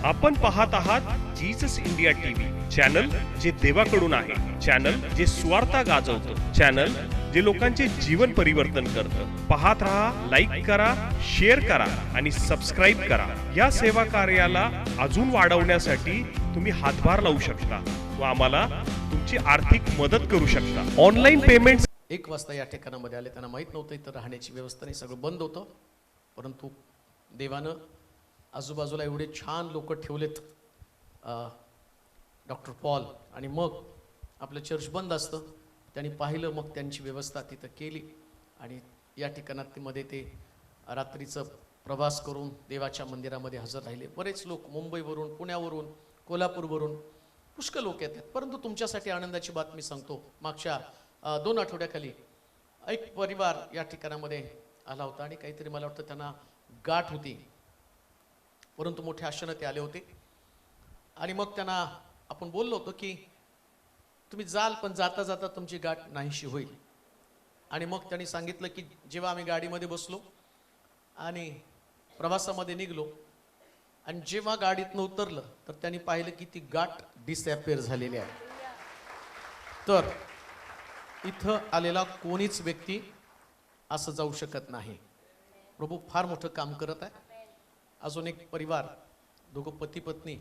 आपण पाहत आहात जीसस इंडिया टीव्ही चॅनल, जे देवाकडून आहे, चॅनल जे स्वार्थ गाजवतं, चॅनल जे लोकांचे जीवन परिवर्तन करतं. पाहत रहा, लाईक करा, शेअर करा आणि सबस्क्राईब करा. या सेवा कार्याला अजून वाढवण्यासाठी तुम्ही हातभार लावू शकता व आम्हाला तुमची आर्थिक मदत करू शकता. ऑनलाईन पेमेंट 1 वाजता या ठिकाणामध्ये आले. त्यांना माहीत नव्हतं इथं राहण्याची व्यवस्था नाही, सगळं बंद होतं. परंतु देवानं आजूबाजूला एवढे छान लोक ठेवलेत, डॉक्टर पॉल. आणि मग आपलं चर्च बंद असतं, त्यांनी पाहिलं, मग त्यांची व्यवस्था तिथं केली. आणि या ठिकाणामध्ये ते रात्रीचं प्रवास करून देवाच्या मंदिरामध्ये हजर राहिले. बरेच लोक मुंबईवरून, पुण्यावरून, कोल्हापूरवरून पुष्कळ लोक येतात. परंतु तुमच्यासाठी आनंदाची बातमी सांगतो. मागच्या 2 आठवड्याखाली एक परिवार या ठिकाणामध्ये आला होता आणि काहीतरी मला वाटतं त्यांना गाठ होती, परंतु मोठ्या आशेनं ते आले होते. आणि मग त्यांना आपण बोललो होतो की तुम्ही जाल, पण जाता जाता तुमची गाठ नाहीशी होईल. आणि मग त्यांनी सांगितलं की जेव्हा आम्ही गाडीमध्ये बसलो आणि प्रवासामध्ये निघलो आणि जेव्हा गाडीतनं उतरलं तर त्यांनी पाहिलं की ती गाठ डिसअपिअर झालेली आहे. तर इथं आलेला कोणीच व्यक्ती असं जाऊ शकत नाही. प्रभू फार मोठं काम करत आहे. अजून एक परिवार, दोघं पती पत्नी,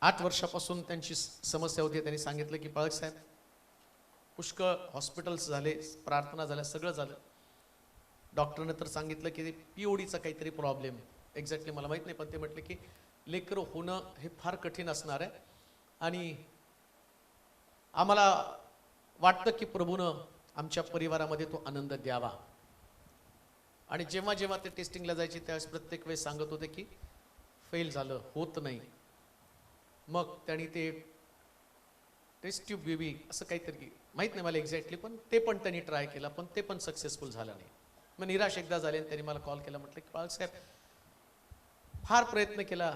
8 वर्षापासून त्यांची समस्या होती. त्यांनी सांगितलं की पाळक साहेब, पुष्कळ हॉस्पिटल्स झाले, प्रार्थना झाल्या, सगळं झालं. डॉक्टरने तर सांगितलं की PODचा काहीतरी प्रॉब्लेम, एक्झॅक्टली मला माहीत नाही, पण ते म्हटले की लेकरं होणं हे फार कठीण असणार आहे. आणि आम्हाला वाटतं की प्रभूनं आमच्या परिवारामध्ये तो आनंद द्यावा. आणि जेव्हा जेव्हा ते टेस्टिंगला जायचे त्यावेळेस प्रत्येक वेळेस सांगत होते की फेल झालं, होत नाही. मग त्यांनी ते टेस्ट ट्यूब बेबी असं काहीतरी, माहीत नाही मला एक्झॅक्टली, पण ते पण त्यांनी ट्राय केला, पण ते पण सक्सेसफुल झालं नाही. मग निराश एकदा झाले आणि त्यांनी मला कॉल केला, म्हटलं की बाळासाहेब, फार प्रयत्न केला,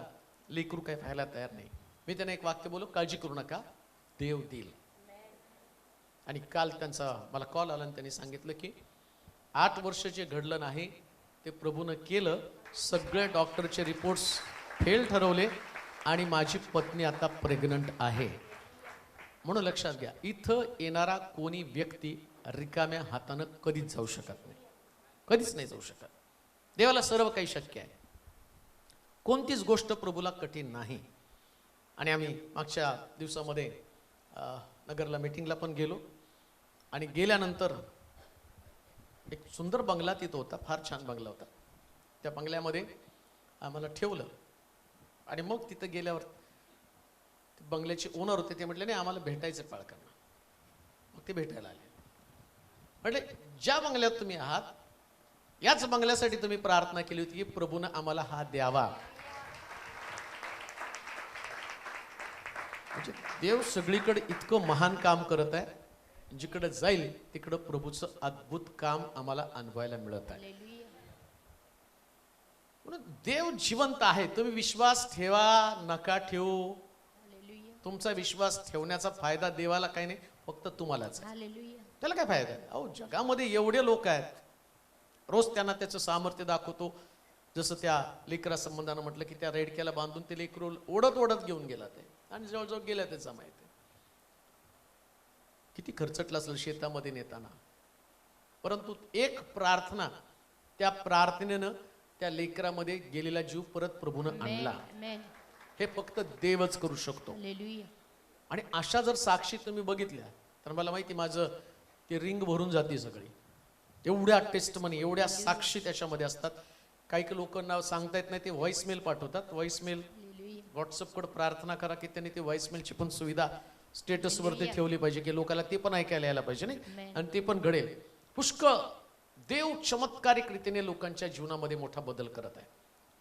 लेकरू काय व्हायला तयार नाही. मी त्यांना एक वाक्य बोललो, काळजी करू नका, देव देईल. आणि काल त्यांचा मला कॉल आला आणि त्यांनी सांगितलं की 8 वर्ष जे घडलं नाही ते प्रभूनं केलं. सगळे डॉक्टरचे रिपोर्ट्स फेल ठरवले आणि माझी पत्नी आता प्रेग्नंट आहे. म्हणून लक्षात घ्या, इथं येणारा कोणी व्यक्ती रिकाम्या हातानं कधीच जाऊ शकत नाही, कधीच नाही जाऊ शकत. देवाला सर्व काही शक्य आहे. कोणतीच गोष्ट प्रभूला कठीण नाही. आणि आम्ही मागच्या दिवसामध्ये नगरला मीटिंगला पण गेलो आणि गेल्यानंतर एक सुंदर बंगला तिथं होता, फार छान बंगला होता. त्या बंगल्यामध्ये आम्हाला ठेवलं. आणि मग तिथं गेल्यावर बंगल्याचे ओनर होते, ते म्हटले नाही आम्हाला भेटायचं पाळकांना. मग ते भेटायला आले. म्हटले ज्या बंगल्यात तुम्ही आहात याच बंगल्यासाठी तुम्ही प्रार्थना केली होती की प्रभूनं आम्हाला हा द्यावा. म्हणजे देव सगळीकडे इतकं महान काम करत आहे, जिकडे जाईल तिकडं प्रभूचं अद्भुत काम आम्हाला अनुभवायला मिळत आहे. म्हणून देव जिवंत आहे. तुम्ही विश्वास ठेवा, नका ठेवू, तुमचा विश्वास ठेवण्याचा फायदा देवाला काही नाही, फक्त तुम्हालाच आहे. त्याला काय फायदा आहे? अहो, जगामध्ये एवढे लोक आहेत, रोज त्यांना त्याचं सामर्थ्य दाखवतो. जसं त्या लेकरा संबंधानं म्हटलं की त्या रेडक्याला बांधून ते लेकरू ओढत ओढत घेऊन गेला ते, आणि जवळजवळ गेल्या त्याचा माहिती. किती खर्चटलं असेल शेतामध्ये नेताना. परंतु एक प्रार्थना, त्या प्रार्थनेनं त्या लेकरामध्ये गेलेला जीव परत प्रभूनं आणला. हे फक्त देवच करू शकतो. आणि अशा जर साक्षी तुम्ही बघितल्या तर मला माहिती, माझं ते रिंग भरून जाते सगळी. एवढ्या टेस्टमनी, एवढ्या साक्षी त्याच्यामध्ये असतात. काही लोकांना सांगता येत नाही, ते व्हॉइसमेल पाठवतात. व्हॉइसमेल व्हॉट्सअपकडे प्रार्थना करा की त्यांनी ते व्हॉइसमेलची पण सुविधा स्टेटसवरती ठेवली पाहिजे की लोकांना ते पण ऐकायला यायला पाहिजे, नाही, आणि ते पण घडेल. पुष्कळ देव चमत्कारिक रीतीने लोकांच्या जीवनामध्ये मोठा बदल करत आहे.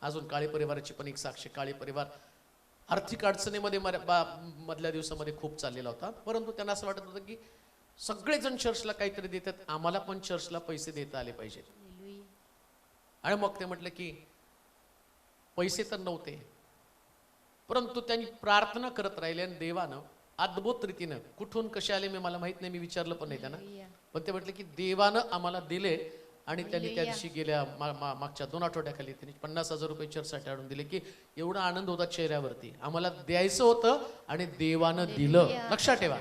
अजून काळे परिवाराची पण एक साक्षी. काळे परिवार आर्थिक अडचणीमध्ये मधल्या दिवसामध्ये खूप चाललेला होता. परंतु त्यांना असं वाटत होतं की सगळेजण चर्चला काहीतरी देतात, आम्हाला पण चर्चला पैसे देता आले पाहिजेत. आणि मग ते म्हटलं की पैसे तर नव्हते, परंतु त्यांनी प्रार्थना करत राहिले आणि देवानं अद्भुत रीतीनं, कुठून कसे आले मी मला माहित नाही, मी विचारलं पण नाही त्यांना, पण ते म्हटले की देवानं आम्हाला दिले आणि त्यांनी त्या दिवशी गेल्या मागच्या 2 आठवड्याखाली त्यांनी 50,000 रुपये चर्चसाठी आणून दिले की एवढा आनंद होता चेहऱ्यावरती. आम्हाला द्यायचं होतं आणि देवानं दिलं. लक्षात ठेवा,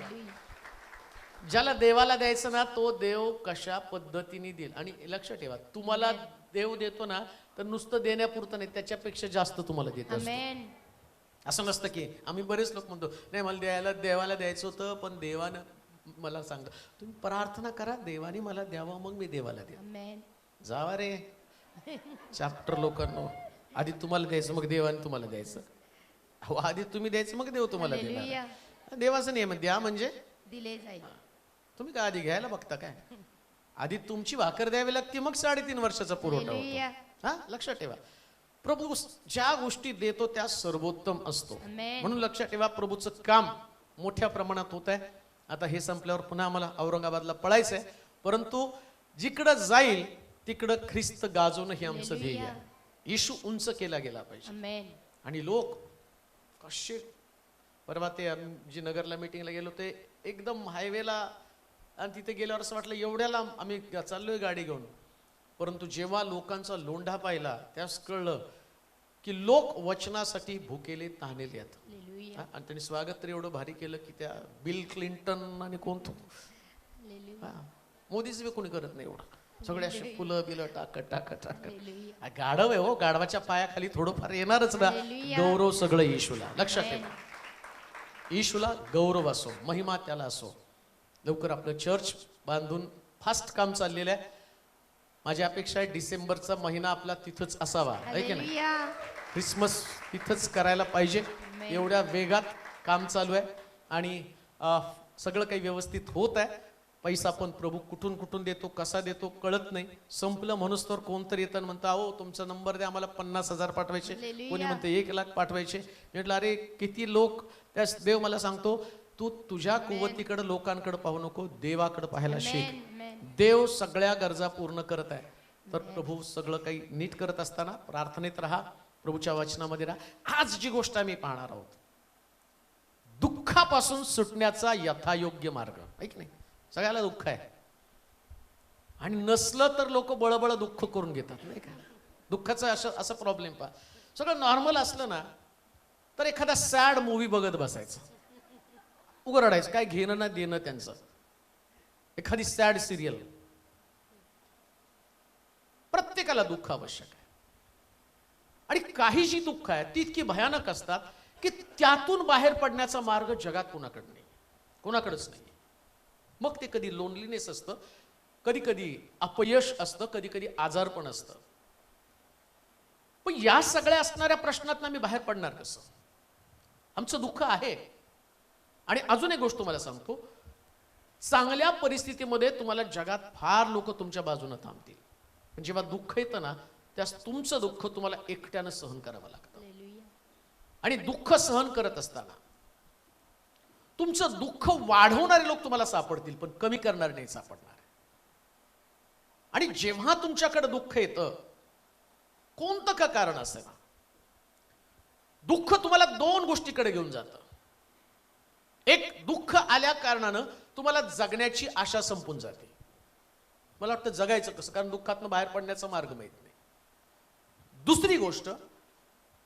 ज्याला देवाला द्यायचं ना तो देव कशा पद्धतीने देईल. आणि लक्षात ठेवा, तुम्हाला देव देतो ना तर नुसतं देण्यापुरतं नाही, त्याच्यापेक्षा जास्त तुम्हाला देत असतो. असं नसतं की आम्ही बरेच लोक म्हणतो नाही मला देवाला द्यायचं होतं पण देवानं मला सांगतो. तुम्ही प्रार्थना करा देवाने मला द्यावं मग मी देवाला द्या. जावा रे चॅप्टर लोकांनो, आधी तुम्हाला द्यायचं मग देवाने तुम्हाला द्यायचं. अहो आधी तुम्ही द्यायचं मग देव तुम्हाला देणार. देवाचं नियम द्या म्हणजे दिले जाईल. तुम्ही काय आधी घ्यायला बघता काय? आधी तुमची भाकर द्यावी लागते मग 3.5 वर्षाचा पुरवठा होतो. हा लक्षात ठेवा, प्रभू ज्या गोष्टी देतो त्या सर्वोत्तम असतो. म्हणून लक्षात ठेवा, प्रभूचं काम मोठ्या प्रमाणात होत आहे. आता हे संपल्यावर पुन्हा आम्हाला औरंगाबादला पळायचंय, परंतु जिकडं जाईल तिकडं ख्रिस्त गाजवणं हे आमचं ध्येय आहे. येशू उंच केला गेला पाहिजे. आणि लोक कसे, परवा ते जी नगरला मीटिंगला गेलो ते एकदम हायवेला, आणि तिथे गेल्यावर असं वाटलं एवढ्याला आम्ही चाललोय गाडी घेऊन, परंतु जेव्हा लोकांचा लोंढा पाहिला त्यास कळलं की लोक वचनासाठी भुकेले ताणलेले आहेत. आणि त्यांनी स्वागत तर एवढं भारी केलं की त्या बिल क्लिंटन आणि कोण मोदीच बी कोणी करत नाही एवढं. सगळे असे फुलं बिलं टाकत गाढव आहे हो, गाढवाच्या पायाखाली थोडंफार येणारच ना. गौरव सगळं येशूला. लक्षात ठेवा, येशूला गौरव असो, महिमा त्याला असो. लवकर आपलं चर्च बांधून फास्ट काम चाललेलं आहे. माझी अपेक्षा आहे डिसेंबरचा महिना आपला तिथंच असावा, आहे की नाही? क्रिसमस तिथंच करायला पाहिजे. एवढ्या वेगात काम चालू आहे आणि सगळं काही व्यवस्थित होत आहे. पैसा पण प्रभू कुठून कुठून देतो, कसा देतो कळत नाही. संपलं म्हणूस तर कोणतरी येतं म्हणतं अहो तुमचा नंबर द्या, आम्हाला 50,000 पाठवायचे, कोणी म्हणते 1,00,000 पाठवायचे. म्हटलं अरे किती लोक, त्यास देव मला सांगतो तू तुझ्या कुवतीकडे लोकांकडे पाहू नको, देवाकडे पाहायला शिक. देव सगळ्या गरजा पूर्ण करत आहे. तर प्रभू सगळं काही नीट करत असताना प्रार्थनेत राहा, प्रभूच्या वचनामध्ये राहा. आज जी गोष्ट आम्ही पाहणार आहोत, दुःखापासून सुटण्याचा यथायोग्य मार्ग. ऐक नाही, सगळ्याला दुःख आहे आणि नसलं तर लोक बळबळ दुःख करून घेतात, नाही का? दुःखाचा असं प्रॉब्लेम पहा. सगळं नॉर्मल असलं ना तर एखादा सॅड मूवी बघत बसायचं, उघड रडायचं, काय घेणं ना देणं त्यांचं. एखादी सॅड सिरियल. प्रत्येकाला दुःख आवश्यक आहे आणि काही जी दुःख आहे ती इतकी भयानक असतात की त्यातून बाहेर पडण्याचा मार्ग जगात कोणाकडे नाही, कोणाकडेच नाही. मग ते कधी लोनलीनेस असतं, कधी कधी अपयश असतं, कधी कधी आजारपण असतं. पण या सगळ्या असणाऱ्या प्रश्नातून आम्ही बाहेर पडणार कसं? आमचं दुःख आहे. आणि अजून एक गोष्ट तुम्हाला सांगतो, चांगल्या परिस्थितीमध्ये तुम्हाला जगात फार लोक तुमच्या बाजूने थांबतील, पण जेव्हा दुःख येतं ना त्यास तुमचं दुःख तुम्हाला एकट्यानं सहन करावं लागतं. आणि दुःख सहन करत असताना तुमचं दुःख वाढवणारे लोक तुम्हाला सापडतील पण कमी करणारे नाही सापडणार. आणि जेव्हा तुमच्याकडे दुःख येतं, कोणतं का कारण असेल, दुःख तुम्हाला 2 गोष्टीकडे घेऊन जातं. एक, दुःख आल्या कारणानं तुम्हाला जगण्याची आशा संपून जाते. मला वाटतं जगायचं कसं, कारण दुःखातनं बाहेर पडण्याचा मार्ग माहित नाही. दुसरी गोष्ट,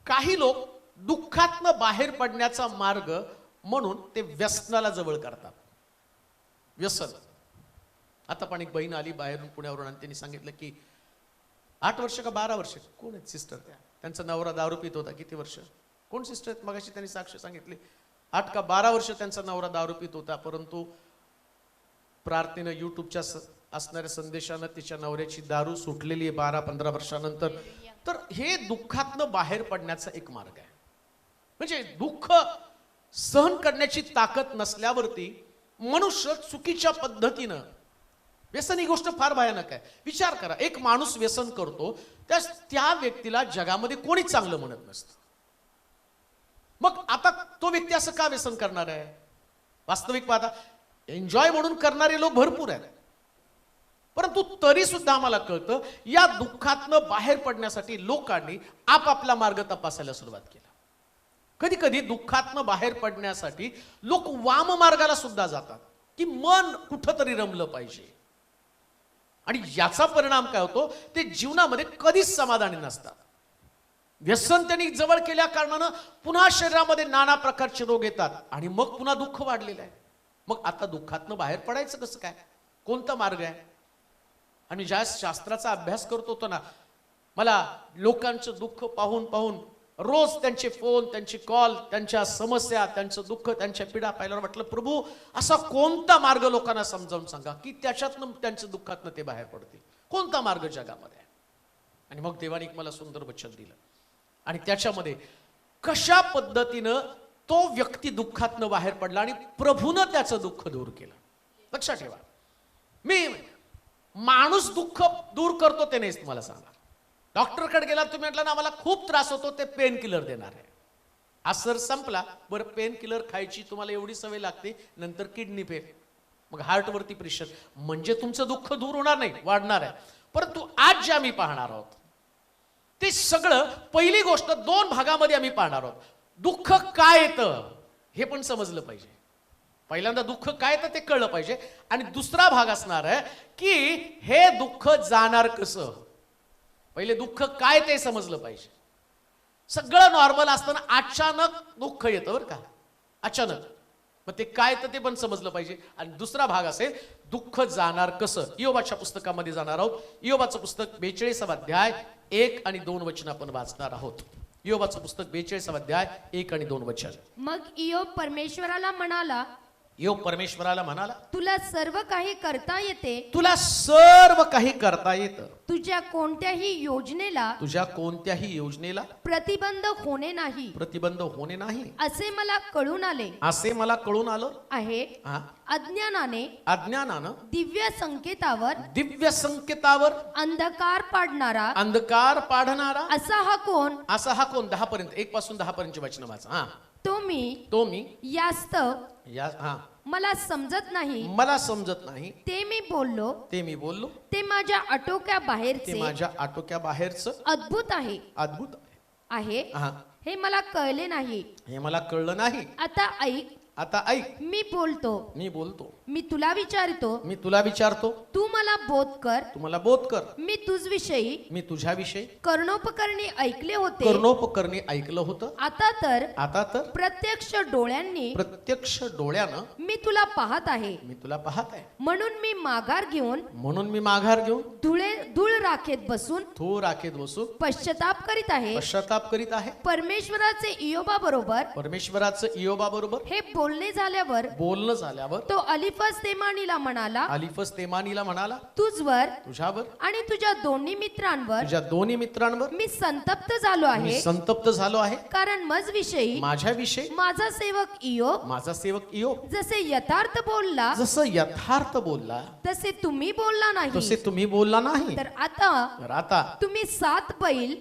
काही लोक दुःखातनं बाहेर पडण्याचा मार्ग म्हणून ते व्यसनाला जवळ करतात. व्यसन. आता पण एक बहीण आली बाहेरून पुण्यावरून आणि त्यांनी सांगितलं की 8 वर्ष का 12 वर्ष, कोण आहेत सिस्टर त्या, त्यांचा नवरा दारू पित होता. किती वर्ष, कोण सिस्टर आहेत? मगाशी त्यांनी साक्ष सांगितली 8 का 12 वर्ष त्यांचा नवरा दारू पित होता, परंतु प्रार्थनेनं युट्यूबच्या असणाऱ्या संदेशानं तिच्या नवऱ्याची दारू सुटलेली आहे 12-15 वर्षानंतर. तर हे दुःखातनं बाहेर पडण्याचा एक मार्ग आहे. म्हणजे दुःख सहन करण्याची ताकद नसल्यावरती मनुष्य चुकीच्या पद्धतीनं, व्यसन ही गोष्ट फार भयानक आहे. विचार करा, एक माणूस व्यसन करतो त्या व्यक्तीला जगामध्ये कोणीच चांगलं म्हणत नसतं. मग आता तो व्यक्ती असं का व्यसन करणार आहे? वास्तविक पाहता एन्जॉय म्हणून करणारे लोक भरपूर आहेत, परंतु तरी सुद्धा आम्हाला कळतं या दुःखातनं बाहेर पडण्यासाठी लोकांनी आपापला मार्ग तपासायला सुरुवात केला. कधी कधी दुःखातनं बाहेर पडण्यासाठी लोक वाम मार्गाला सुद्धा जातात की मन कुठंतरी रमलं पाहिजे. आणि याचा परिणाम काय होतो, ते जीवनामध्ये कधीच समाधानी नसतात. व्यसन त्यांनी जवळ केल्या कारणानं पुन्हा शरीरामध्ये नाना प्रकारचे रोग येतात आणि मग पुन्हा दुःख वाढलेलं आहे. मग आता दुःखातनं बाहेर पडायचं कसं काय, कोणता मार्ग आहे? आणि ज्या शास्त्राचा अभ्यास करत होतो ना, मला लोकांचं दुःख पाहून पाहून रोज त्यांचे फोन, त्यांचे कॉल, त्यांच्या समस्या, त्यांचं दुःख, त्यांच्या पीडा पाहिल्यावर म्हटलं, प्रभू असा कोणता मार्ग लोकांना समजावून सांगा की त्याच्यातनं त्यांच्या दुःखातनं ते बाहेर पडतील, कोणता मार्ग जगामध्ये आहे? आणि मग देवाने एक मला सुंदर वचन दिलं आणि त्याच्यामध्ये कशा पद्धतीनं तो व्यक्ती दुःखातनं बाहेर पडला आणि प्रभूनं त्याचं दुःख दूर केलं. लक्षात ठेवा, मी माणूस दुःख दूर करतो ते नाही तुम्हाला सांगा. डॉक्टरकडे गेला, तुम्ही म्हटलं ना मला खूप त्रास होतो, ते पेन किलर देणार आहे. असर संपला, बरं पेन किलर खायची तुम्हाला एवढी सवय लागते, नंतर किडनी फेल, मग हार्टवरती प्रेशर, म्हणजे तुमचं दुःख दूर होणार नाही, वाढणार आहे. परंतु आज जे आम्ही पाहणार आहोत ते सगळं, पहिली गोष्ट 2 भागामध्ये आम्ही पाहणार आहोत. दुःख काय येतं हे पण समजलं पाहिजे. पहिल्यांदा दुःख काय येतं ते कळलं पाहिजे, आणि दुसरा भाग असणार आहे की हे दुःख जाणार कसं. पहिले दुःख काय ते समजलं पाहिजे. सगळं नॉर्मल असताना अचानक दुःख येतं बरं का, अचानक, मग ते काय येतं ते पण समजलं पाहिजे. आणि दुसरा भाग असेल दुःख जाणार कसं. इयोबाच्या पुस्तकामध्ये जाणार आहोत. इयोबाचं पुस्तक 42 अध्याय 1 आणि 2 वचन आपण वाचणार आहोत. इयोबाचं पुस्तक 42 अध्याय 1 आणि 2 वचन. मग इयोब परमेश्वराला म्हणाला, इयोब परमेश्वराला म्हणाला, तुला सर्व काही करता येते, तुला सर्व काही करता येतं, तुझ्या कोणत्याही योजनेला तुझ्या कोणत्याही योजनेला प्रतिबंध होणे नाही, प्रतिबंध होणे नाही, असे मला कळून आले असे मला कळून आलं आहे. हा? अज्ञानाने अज्ञानानं दिव्य संकेतावर दिव्य संकेतावर अंधकार पाडणारा अंधकार पाडणारा असा हा कोण? असा हा कोण? 10 पर्यंत, 1 पासून 10 पर्यंतची वचन वाचा. हा, तो मी यास्तव या हा मला समजत नाही, मला समजत नाही, ते मी बोललो, ते मी बोललो, ते माझ्या आटोक्या ते बाहेरचे माझ्या आटोक्या बाहेरचं अद्भुत आहे अद्भुत आहे, हा, हे मला कळले नाही. हे मला कळलं नाही. आता ऐक, आता ऐक, मी बोलतो, मी बोलतो, मी तुला विचारतो, मी तुला विचारतो, तू मला बोध कर. तू मला बोध कर. मी तुझविषयी मी तुझ्याविषयी कर्णोपकरणी ऐकले होते, कर्णोपकरणी ऐकलं होतं, आता तर प्रत्यक्ष डोळ्यानं मी तुला पाहत आहे. मी तुला पाहत आहे. म्हणून मी माघार घेऊन धूळ राखेत बसून थो राखेत बसून पश्चाताप करीत आहे. पश्चाताप करीत आहे. परमेश्वराचे इयोबा बरोबर परमेश्वराचं इयोबा बरोबर हे बोलणे झाल्यावर तो अलिफस तेमानीला म्हणाला, तुझ्यावर आणि तुझ्या दोन्ही मित्रांवर मी संतप्त झालो आहे, कारण माझ्याविषयी माझा सेवक इयोब जसे यथार्थ बोलला तसे तुम्ही बोलला नाही. तर आता तुम्ही 7 बैल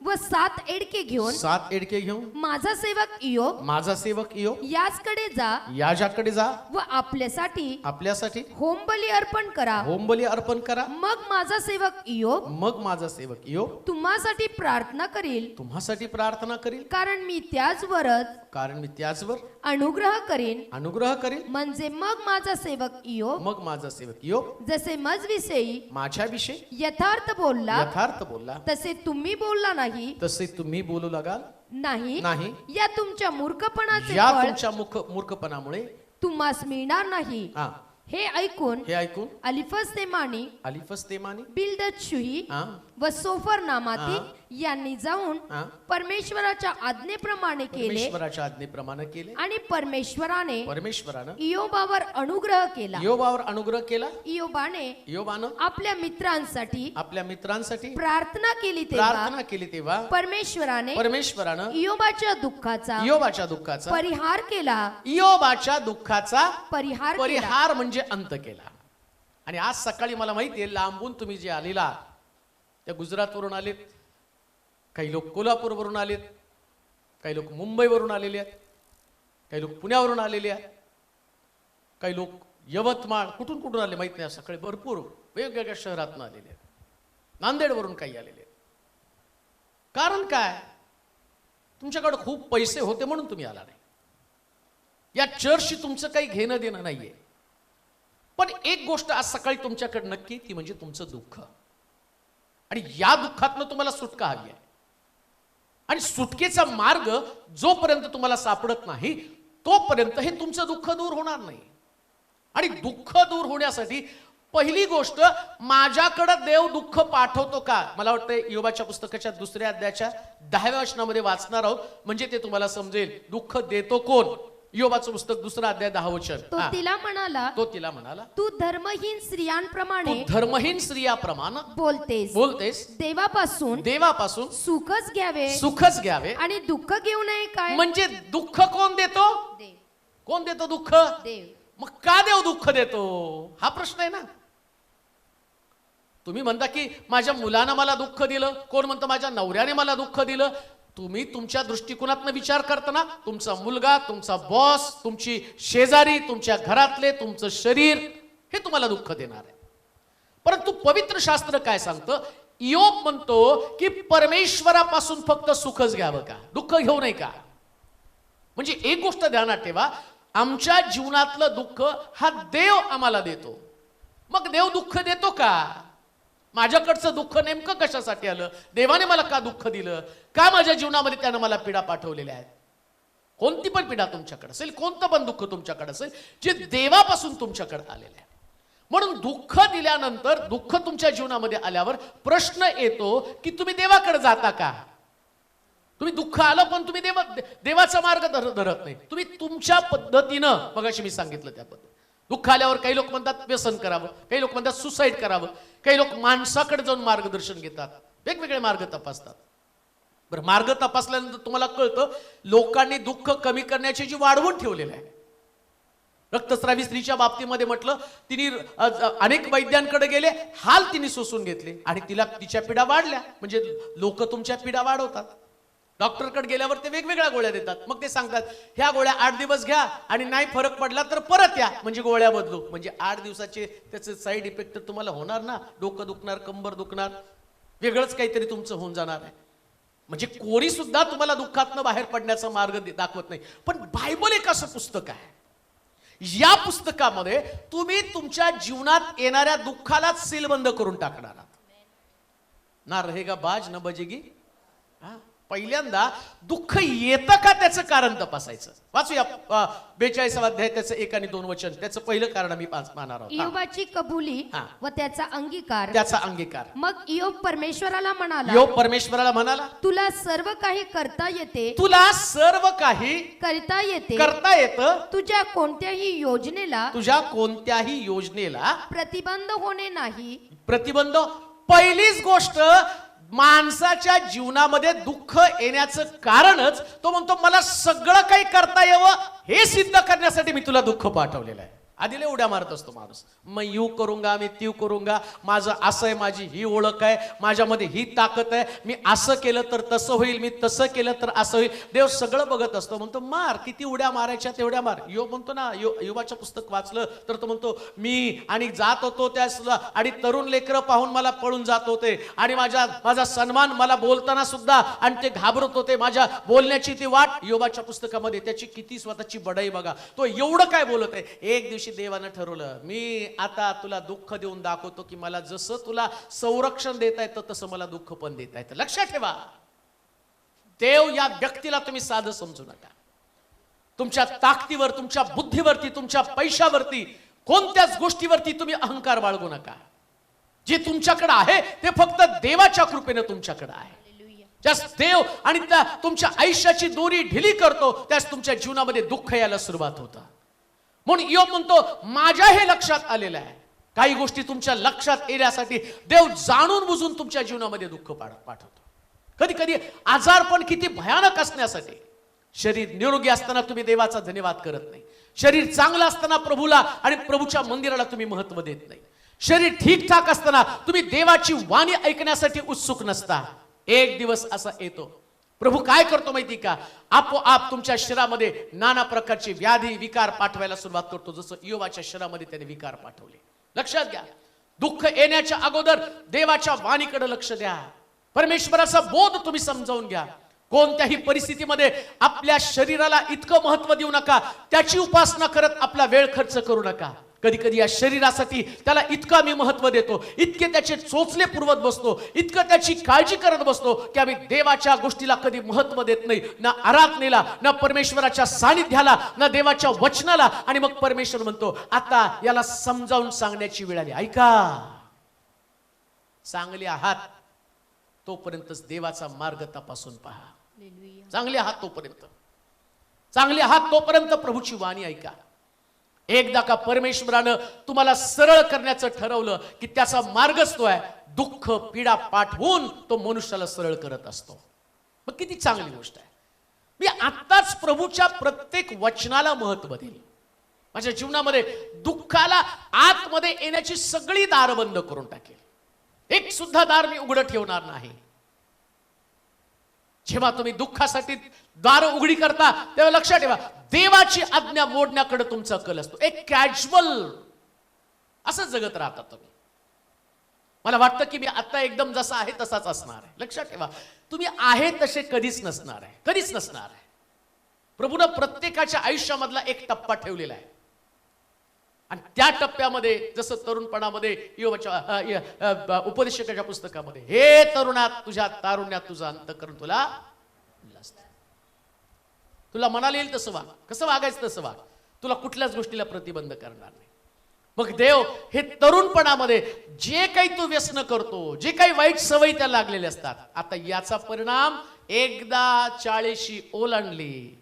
व 7 एडके घेऊन माझा सेवक इयोब याचकडे जा व आपल्यासाठी होमबली अर्पण करा. मग माझा सेवक इयोब तुम्हासाठी प्रार्थना करील, कारण मी त्याचवर अनुग्रह करीन. म्हणजे मग माझा सेवक इयोब जसे माझ्याविषयी यथार्थ बोलला तसे तुम्ही बोलला बोलू लागाल नाही. या तुमच्या मूर्खपणामुळे तुम्हास मिळणार नाही. हा, हे ऐकून अलिफस तेमानी बिल्दद शुही व सोफर नामाती यांनी जाऊन परमेश्वराच्या आज्ञेप्रमाणे केले आणि परमेश्वराने इयोबावर अनुग्रह केला. इयोबाने आपल्या मित्रांसाठी प्रार्थना केली तेव्हा परमेश्वराने इयोबाच्या दुःखाचा परिहार म्हणजे अंत केला. आणि आज सकाळी मला माहिती आहे, लांबून तुम्ही जे आलेला, त्या गुजरातवरून आलेत, काही लोक कोल्हापूरवरून आलेत, काही लोक मुंबईवरून आलेले आहेत, काही लोक पुण्यावरून आलेले आहेत, काही लोक यवतमाळ, कुठून आले माहित नाही, सकाळी भरपूर वेगवेगळ्या शहरातून आलेले आहेत, नांदेडवरून काही आलेले आहेत. कारण काय? तुमच्याकडे खूप पैसे होते म्हणून तुम्ही आला नाही. या चर्चशी तुमचं काही घेणं देणं नाहीये. पण एक गोष्ट आज सकाळी तुमच्याकडे नक्की, ती म्हणजे तुमचं दुःख. आणि या दुःखातनं तुम्हाला सुटका हवी आहे. आणि सुटकेचा मार्ग जोपर्यंत तुम्हाला सापडत नाही तोपर्यंत हे तुमचं दुःख दूर होणार नाही. आणि दुःख दूर होण्यासाठी पहिली गोष्ट, माझ्याकडे देव दुःख पाठवतो का? मला वाटतं योबाच्या पुस्तकाच्या 2 अध्यायाच्या 10व्या वचनामध्ये वाचणार आहोत, म्हणजे ते तुम्हाला समजेल दुःख देतो कोण. योबाचं पुस्तक 2 अध्याय 10 वचन. तो तिला म्हणाला, तू धर्महीन स्त्रियाप्रमाणे बोलतेस. देवापासून सुखच घ्यावे आणि दुःख घेऊ नये काय? म्हणजे दुःख कोण देतो? कोण देतो दुःख? देव. मग का देव दुःख देतो हा प्रश्न आहे ना. तुम्ही म्हणता की माझ्या मुलानं मला दुःख दिलं, कोण म्हणतं माझ्या नवऱ्याने मला दुःख दिलं. तुम्ही तुमच्या दृष्टिकोनातनं विचार करताना तुमचा मुलगा, तुमचा बॉस, तुमची शेजारी, तुमच्या घरातले, तुमचं शरीर हे तुम्हाला दुःख देणार आहे. परंतु पवित्र शास्त्र काय सांगतं? इयोब म्हणतो की परमेश्वरापासून फक्त सुखच घ्यावं का, दुःख घेऊ नये का? म्हणजे एक गोष्ट ध्यानात ठेवा, आमच्या जीवनातलं दुःख हा देव आम्हाला देतो. मग देव दुःख देतो का? माझ्याकडचं दुःख नेमकं कशासाठी आलं? देवाने मला का दुःख दिलं? का माझ्या जीवनामध्ये त्यानं मला पीडा पाठवलेल्या आहेत? कोणती पण पीडा तुमच्याकडे असेल, कोणतं पण दुःख तुमच्याकडे असेल, जे देवापासून तुमच्याकडे आलेलं आहे. म्हणून दुःख दिल्यानंतर, दुःख तुमच्या जीवनामध्ये आल्यावर प्रश्न येतो की तुम्ही देवाकडे जाता का? तुम्ही दुःख आलं पण तुम्ही देवाचा मार्ग धरत नाही. तुम्ही तुमच्या पद्धतीनं, मगाशी मी सांगितलं त्या पद्धतीने. दुःख आल्यावर काही लोक म्हणतात व्यसन करावं, काही लोक म्हणतात सुसाईड करावं, काही लोक माणसाकडे जाऊन मार्गदर्शन घेतात, वेगवेगळे मार्ग तपासतात. बरं, मार्ग तपासल्यानंतर तुम्हाला कळतं लोकांनी दुःख कमी करण्याची जी वाढवून ठेवलेलं आहे. रक्तस्रावी स्त्रीच्या बाबतीमध्ये म्हटलं, तिने अनेक वैद्यांकडे गेले, हाल तिने सोसून घेतले आणि तिच्या पीडा वाढल्या. म्हणजे लोक तुमच्या पीडा वाढवतात. डॉक्टरकडे गेल्यावर ते वेगवेगळ्या गोळ्या देतात. मग ते सांगतात ह्या गोळ्या 8 दिवस घ्या आणि नाही फरक पडला तर परत या, म्हणजे गोळ्या बदलू. म्हणजे 8 दिवसाचे त्याचे साईड इफेक्ट तर तुम्हाला होणार ना. डोकं दुखणार, कंबर दुखणार, वेगळंच काहीतरी तुमचं होऊन जाणार आहे. म्हणजे कोणी सुद्धा तुम्हाला दुःखातनं बाहेर पडण्याचा मार्ग दाखवत नाही. पण बायबल एक असं पुस्तक आहे, या पुस्तकामध्ये तुम्ही तुमच्या जीवनात येणाऱ्या दुःखालाच सीलबंद करून टाकणार आहात. ना रहेगा बाज न बजेगी. पहिल्यांदा दुःख येतं का त्याचं कारण तपासायचं. वाचूया 42 अध्याय त्याचं 1 आणि 2 वचन. त्याचं पहिलं कारण मी मानणार आहोत, इयोबाची कबुली व त्याचा अंगीकार. मग इयोब परमेश्वराला म्हणाला, तुला सर्व काही करता येतं. तुझ्या कोणत्याही योजनेला प्रतिबंध होणे नाही. प्रतिबंध. पहिलीच गोष्ट, माणसाच्या जीवनामध्ये दुःख येण्याचं कारणच तो म्हणतो मला सगळं काही करता यावं हे सिद्ध करण्यासाठी मी तुला दुःख पाठवलेलं आहे. आधीले उड्या मारत असतो माणूस, मग यू करूंगा, मी तीव करूंगा, माझं असं आहे, माझी ही ओळख आहे, माझ्यामध्ये ही ताकद आहे, मी असं केलं तर तसं होईल, मी तसं केलं तर असं होईल. देव सगळं बघत असतो, म्हणतो मार, किती उड्या मारायच्या तेवढ्या मार. यो म्हणतो ना, योबाचं पुस्तक वाचलं तर तो म्हणतो मी आणि जात होतो त्या आणि तरुण लेकरं पाहून मला पळून जात होते आणि माझा सन्मान मला बोलताना सुद्धा आणि ते घाबरत होते. माझ्या बोलण्याची ती वाट. योबाच्या पुस्तकामध्ये त्याची किती स्वतःची बढाई बघा. तो एवढं काय बोलत आहे. एक दिवशी देवानं ठरवलं, मी आता तुला दुःख देऊन दाखवतो की मला जसं तुला संरक्षण देता येतं तसं मला दुःख पण देता येतं. लक्षात ठेवा, देव या व्यक्तीला तुम्ही साधं समजू नका. तुमच्या ताकदीवर, तुमच्या बुद्धीवरती, तुमच्या पैशावरती, कोणत्याच गोष्टीवरती तुम्ही अहंकार बाळगू नका. जे तुमच्याकडे आहे ते फक्त देवाच्या कृपेने तुमच्याकडे आहे. ज्यास देव आणि तुमच्या आयुष्याची दोरी ढिली करतो त्यास तुमच्या जीवनामध्ये दुःख यायला सुरुवात होतं. म्हणून इयोब म्हणतो माझ्या हे लक्षात आलेलं आहे, काही गोष्टी तुमच्या लक्षात येण्यासाठी देव जाणून बुजून तुमच्या जीवनामध्ये दुःख पाठवतो. कधी कधी आजारपण किती भयानक असण्यासाठी. शरीर निरोगी असताना तुम्ही देवाचा धन्यवाद करत नाही. शरीर चांगलं असताना प्रभूला आणि प्रभूच्या मंदिराला तुम्ही महत्व देत नाही. शरीर ठीकठाक असताना तुम्ही देवाची वाणी ऐकण्यासाठी उत्सुक नसता. एक दिवस असा येतो, प्रभू काय करतो माहिती का, आपोआप तुमच्या शरीरामध्ये नाना प्रकारचे व्याधी विकार पाठवायला सुरुवात करतो. जसं इयोबाच्या शरीरामध्ये त्याने विकार पाठवले. लक्षात घ्या, दुःख येण्याच्या अगोदर देवाच्या वाणीकडे लक्ष द्या. परमेश्वराचा बोध तुम्ही समजावून घ्या. कोणत्याही परिस्थितीमध्ये आपल्या शरीराला इतकं महत्व देऊ नका, त्याची उपासना करत आपला वेळ खर्च करू नका. कधी कधी या शरीरासाठी त्याला इतका मी महत्व देतो, इतके त्याचे चोचले पुरवत बसतो, इतकं त्याची काळजी करत बसतो की आम्ही देवाच्या गोष्टीला कधी महत्व देत नाही, ना आराधनेला, ना परमेश्वराच्या सानिध्याला, ना देवाच्या वचनाला. आणि मग परमेश्वर म्हणतो आता याला समजावून सांगण्याची वेळ आली. ऐका, चांगले आहात तोपर्यंतच देवाचा मार्ग तपासून पहा. चांगले आहात तोपर्यंत, चांगले आहात तोपर्यंत प्रभूची वाणी ऐका. एकदा का परमेश्वरानं तुम्हाला सरळ करण्याचं ठरवलं की त्याचा मार्गच तो आहे. दुःख पीडा पाठवून तो मनुष्याला सरळ करत असतो. मग किती चांगली गोष्ट आहे. मी आत्ताच प्रभूच्या प्रत्येक वचनाला महत्व देईल. माझ्या जीवनामध्ये दुःखाला आतमध्ये येण्याची सगळी दार बंद करून टाकेल. एक सुद्धा दार मी उघडं ठेवणार नाही. जेव्हा तुम्ही दुःखासाठी दार उघडी करता तेव्हा लक्षात ठेवा, देवाची आज्ञा मोडण्याकडे तुमचा कल असतो. एक कॅज्युअल असं जगत राहता तुम्ही. मला वाटतं की मी आता एकदम जसा आहे तसाच असणार आहे. लक्षात ठेवा, तुम्ही आहे तसे कधीच नसणार आहे, कधीच नसणार आहे. प्रभूनं प्रत्येकाच्या आयुष्यामधला एक टप्पा ठेवलेला आहे आणि त्या टप्प्यामध्ये जसं तरुणपणामध्ये योबाच्या उपदेशकाच्या पुस्तकामध्ये, हे तरुणात तुझ्या तारुण्यात तुझा अंतःकरण तुला मनाला येईल तसं वाग, कसं वागायचं तसं वाग, तुला कुठल्याच गोष्टीला प्रतिबंध करणार नाही. मग देव हे तरुणपणामध्ये जे काही तू व्यसन करतो, जे काही वाईट सवयी त्या लागलेल्या असतात, आता याचा परिणाम एकदा 40 ओलांडली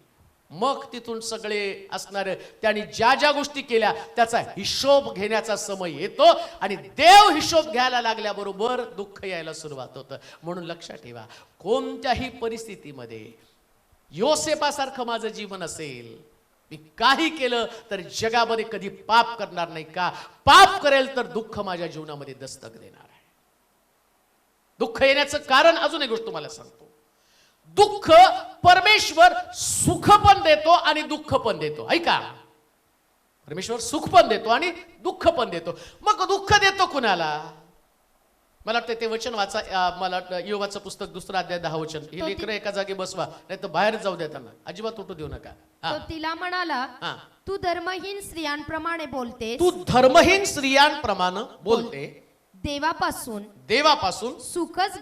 मग तिथून सगळे असणारे त्यांनी ज्या ज्या गोष्टी केल्या त्याचा हिशोब घेण्याचा समय येतो आणि देव हिशोब घ्यायला लागल्याबरोबर दुःख यायला सुरुवात होतं. म्हणून लक्षात ठेवा, कोणत्याही परिस्थितीमध्ये योसेफासारखं माझं जीवन असेल, मी काही केलं तर जगामध्ये कधी पाप करणार नाही. का पाप करेल तर दुःख माझ्या जीवनामध्ये दस्तक देणार आहे. दुःख येण्याचं कारण अजून एक गोष्ट तुम्हाला सांगतो. दुःख परमेश्वर सुख पण देतो आणि दुःख पण देतो. ऐका, परमेश्वर सुख पण देतो आणि दुःख पण देतो. मग दुःख देतो कुणाला? मला वाटतं ते वचन वाचा, मला योबाचं पुस्तक 2 अध्याय 10 वचन. हे लेकरं एका जागी बसवा, नाही तर बाहेर जाऊ द्या त्यांना, अजिबात उठू देऊ नका. तो तिला म्हणाला, तू धर्महीन स्त्रियांप्रमाणे बोलते, तू धर्महीन स्त्रियांप्रमाणे बोलते. देवापासून सुखच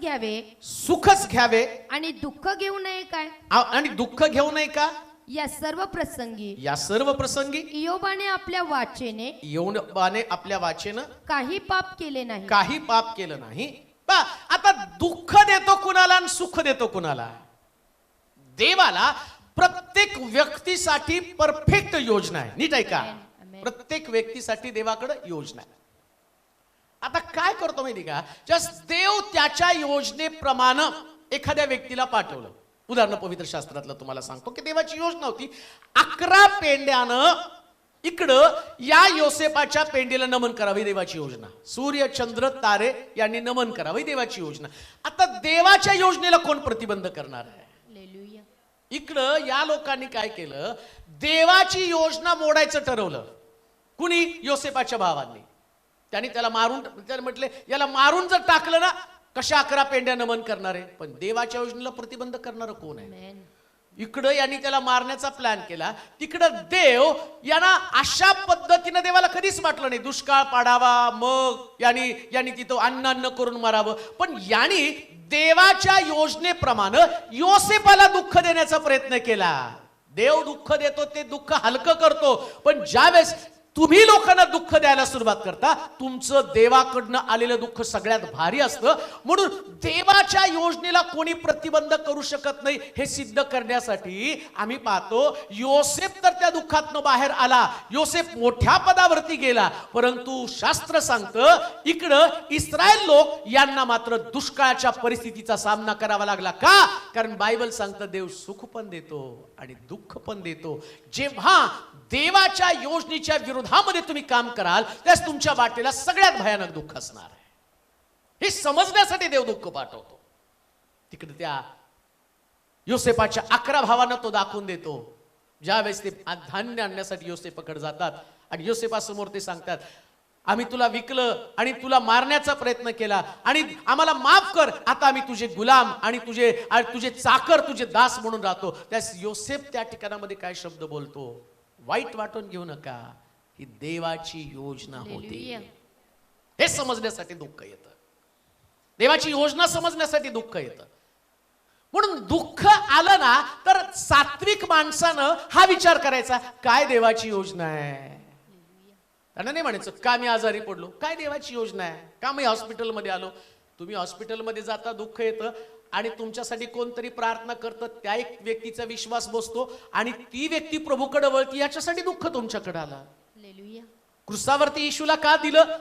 घ्यावे आणि दुःख घेऊ नये काय? आणि दुःख घेऊ नये का? या सर्व प्रसंगी इयोबाने आपल्या वाचेने काही पाप केले नाही. आता दुःख देतो कुणाला आणि सुख देतो कुणाला? देवाला प्रत्येक व्यक्तीसाठी परफेक्ट योजना आहे. नीट ऐका, प्रत्येक व्यक्तीसाठी देवाकडे योजना आहे. आता काय करतो माहिती का, जस्ट देव त्याच्या योजनेप्रमाणे एखाद्या व्यक्तीला पाठवलं. उदाहरण पवित्र शास्त्रातलं तुम्हाला सांगतो की देवाची योजना होती, 11 पेंड्यानं इकडं या योसेफाच्या पेंडीला नमन करावी, देवाची योजना. सूर्य चंद्र तारे यांनी नमन करावी, देवाची योजना. आता देवाच्या योजनेला कोण प्रतिबंध करणार आहे? इकडं या लोकांनी काय केलं, देवाची योजना मोडायचं ठरवलं. कुणी? योसेफाच्या भावांनी. त्यांनी त्याला मारून, त्याने म्हटले याला मारून जर टाकलं ना, कशा 11 पेंड्या नमन करणार आहे? पण देवाच्या योजनेला प्रतिबंध करणार कोण आहे? इकडं यांनी त्याला मारण्याचा प्लॅन केला, तिकडं देव यांना अशा पद्धतीने देवाला कधीच वाटलं नाही दुष्काळ पाडावा, मग यांनी तिथं अन्न करून मारावं. पण यांनी देवाच्या योजनेप्रमाणे योसेफाला दुःख देण्याचा प्रयत्न केला. देव दुःख देतो, ते दुःख हलकं करतो. पण ज्यावेळेस तुम्ही लोकांना दुःख द्यायला सुरुवात करता, तुमचं देवाकडनं आलेलं दुःख सगळ्यात भारी असतं. म्हणून देवाच्या योजनेला कोणी प्रतिबंध करू शकत नाही हे सिद्ध करण्यासाठी आम्ही पाहतो, योसेफ तर त्या दुःखातनं बाहेर आला, योसेफ मोठ्या पदावरती गेला. परंतु शास्त्र सांगतं इकडं इस्रायल लोक यांना मात्र दुष्काळाच्या परिस्थितीचा सामना करावा लागला. का? कारण बायबल सांगतं देव सुख पण देतो आणि दुःख पण देतो. जेव्हा देवाच्या योजनेच्या विरोधामध्ये तुम्ही काम कराल त्यास तुमच्या वाटेला सगळ्यात भयानक दुःख असणार आहे. हे समजण्यासाठी देव दुःख पाठवतो. तिकडे त्या योसेफाच्या 11 भावांना तो दाखवून देतो. ज्यावेळेस ते धान्य आणण्यासाठी योसेफाकडे जातात आणि योसेफासमोर ते सांगतात, आम्ही तुला विकलं आणि तुला मारण्याचा प्रयत्न केला आणि आम्हाला माफ कर, आता आम्ही तुझे गुलाम आणि तुझे चाकर, तुझे दास म्हणून राहतो. त्यास योसेफ त्या ठिकाणामध्ये काय शब्द बोलतो? वाईट वाटून घेऊ नका, ही देवाची योजना होती. हालेलुया. हे समजण्यासाठी दुःख येतं. देवाची योजना समजण्यासाठी दुःख येतं. म्हणून दुःख आलं ना तर सात्विक माणसानं हा विचार करायचा, काय देवाची योजना आहे. त्यांना नाही म्हणायचं का मी आजारी पडलो, काय देवाची योजना आहे, का मी हॉस्पिटलमध्ये आलो. तुम्ही हॉस्पिटलमध्ये जाता, दुःख येतं आणि तुमच्यासाठी कोणतरी प्रार्थना करतं, त्या एक व्यक्तीचा विश्वास बसतो आणि ती व्यक्ती प्रभूकडे वळती, याच्यासाठी दुःख तुमच्याकडे आलं. हालेलुया. क्रुसावरती येशूला का दिलं,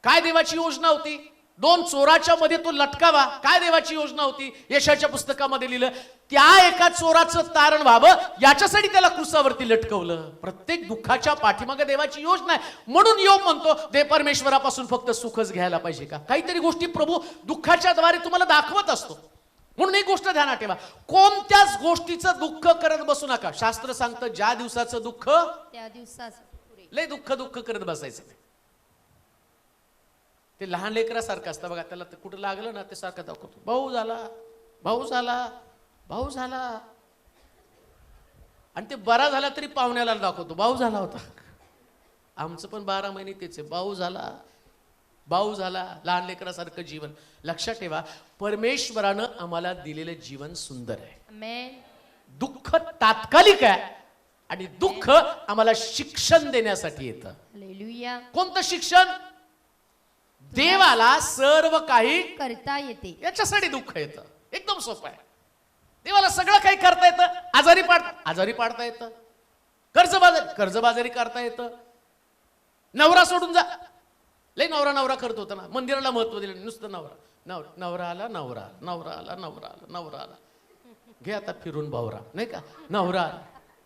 काय देवाची योजना होती. 2 चोराच्या मध्ये तो लटकावा, काय देवाची योजना होती. यशाच्या पुस्तकामध्ये लिहिलं, त्या एका चोराचं तारण व्हावं याच्यासाठी त्याला क्रुसावरती लटकवलं. प्रत्येक दुःखाच्या पाठीमागे देवाची योजना आहे. म्हणून योग म्हणतो, दे परमेश्वरापासून फक्त सुखच घ्यायला पाहिजे का. काहीतरी गोष्टी प्रभू दुःखाच्या द्वारे तुम्हाला दाखवत असतो. म्हणून एक गोष्ट ध्यानात ठेवा, कोणत्याच गोष्टीचं दुःख करत बसू नका. शास्त्र सांगतं, ज्या दिवसाचं दुःख त्या दिवसाचं लय दुःख करत बसायचं नाही. ते लहान लेकरासारखं असतं बघा, त्याला कुठं लागलं ना ते सारखं दाखवतो, भाऊ झाला, भाऊ झाला, भाऊ झाला. आणि ते बरा झाला तरी पाहुण्याला दाखवतो, भाऊ झाला होता. आमचं पण 12 महिने तेच आहे, भाऊ झाला, भाऊ झाला. लहान लेकरासारखं जीवन. लक्षात ठेवा, परमेश्वरानं आम्हाला दिलेलं जीवन सुंदर आहे. आमेन. दुःख तात्कालिक आहे आणि दुःख आम्हाला शिक्षण देण्यासाठी येतं. हालेलुया. कोणतं शिक्षण. देवाला सर्व काही करता येते, याच्यासाठी दुःख येतं. एकदम सोपं आहे. देवाला सगळं काही करता येतं. आजारी पाडता येतं, कर्जबाजारी करता येतं. नवरा सोडून जा, लय नवरा करत होता ना, मंदिराला महत्व दिलं, नुसतं नवरा आला, घे आता फिरून भावरा, नाही का. नवरा आला,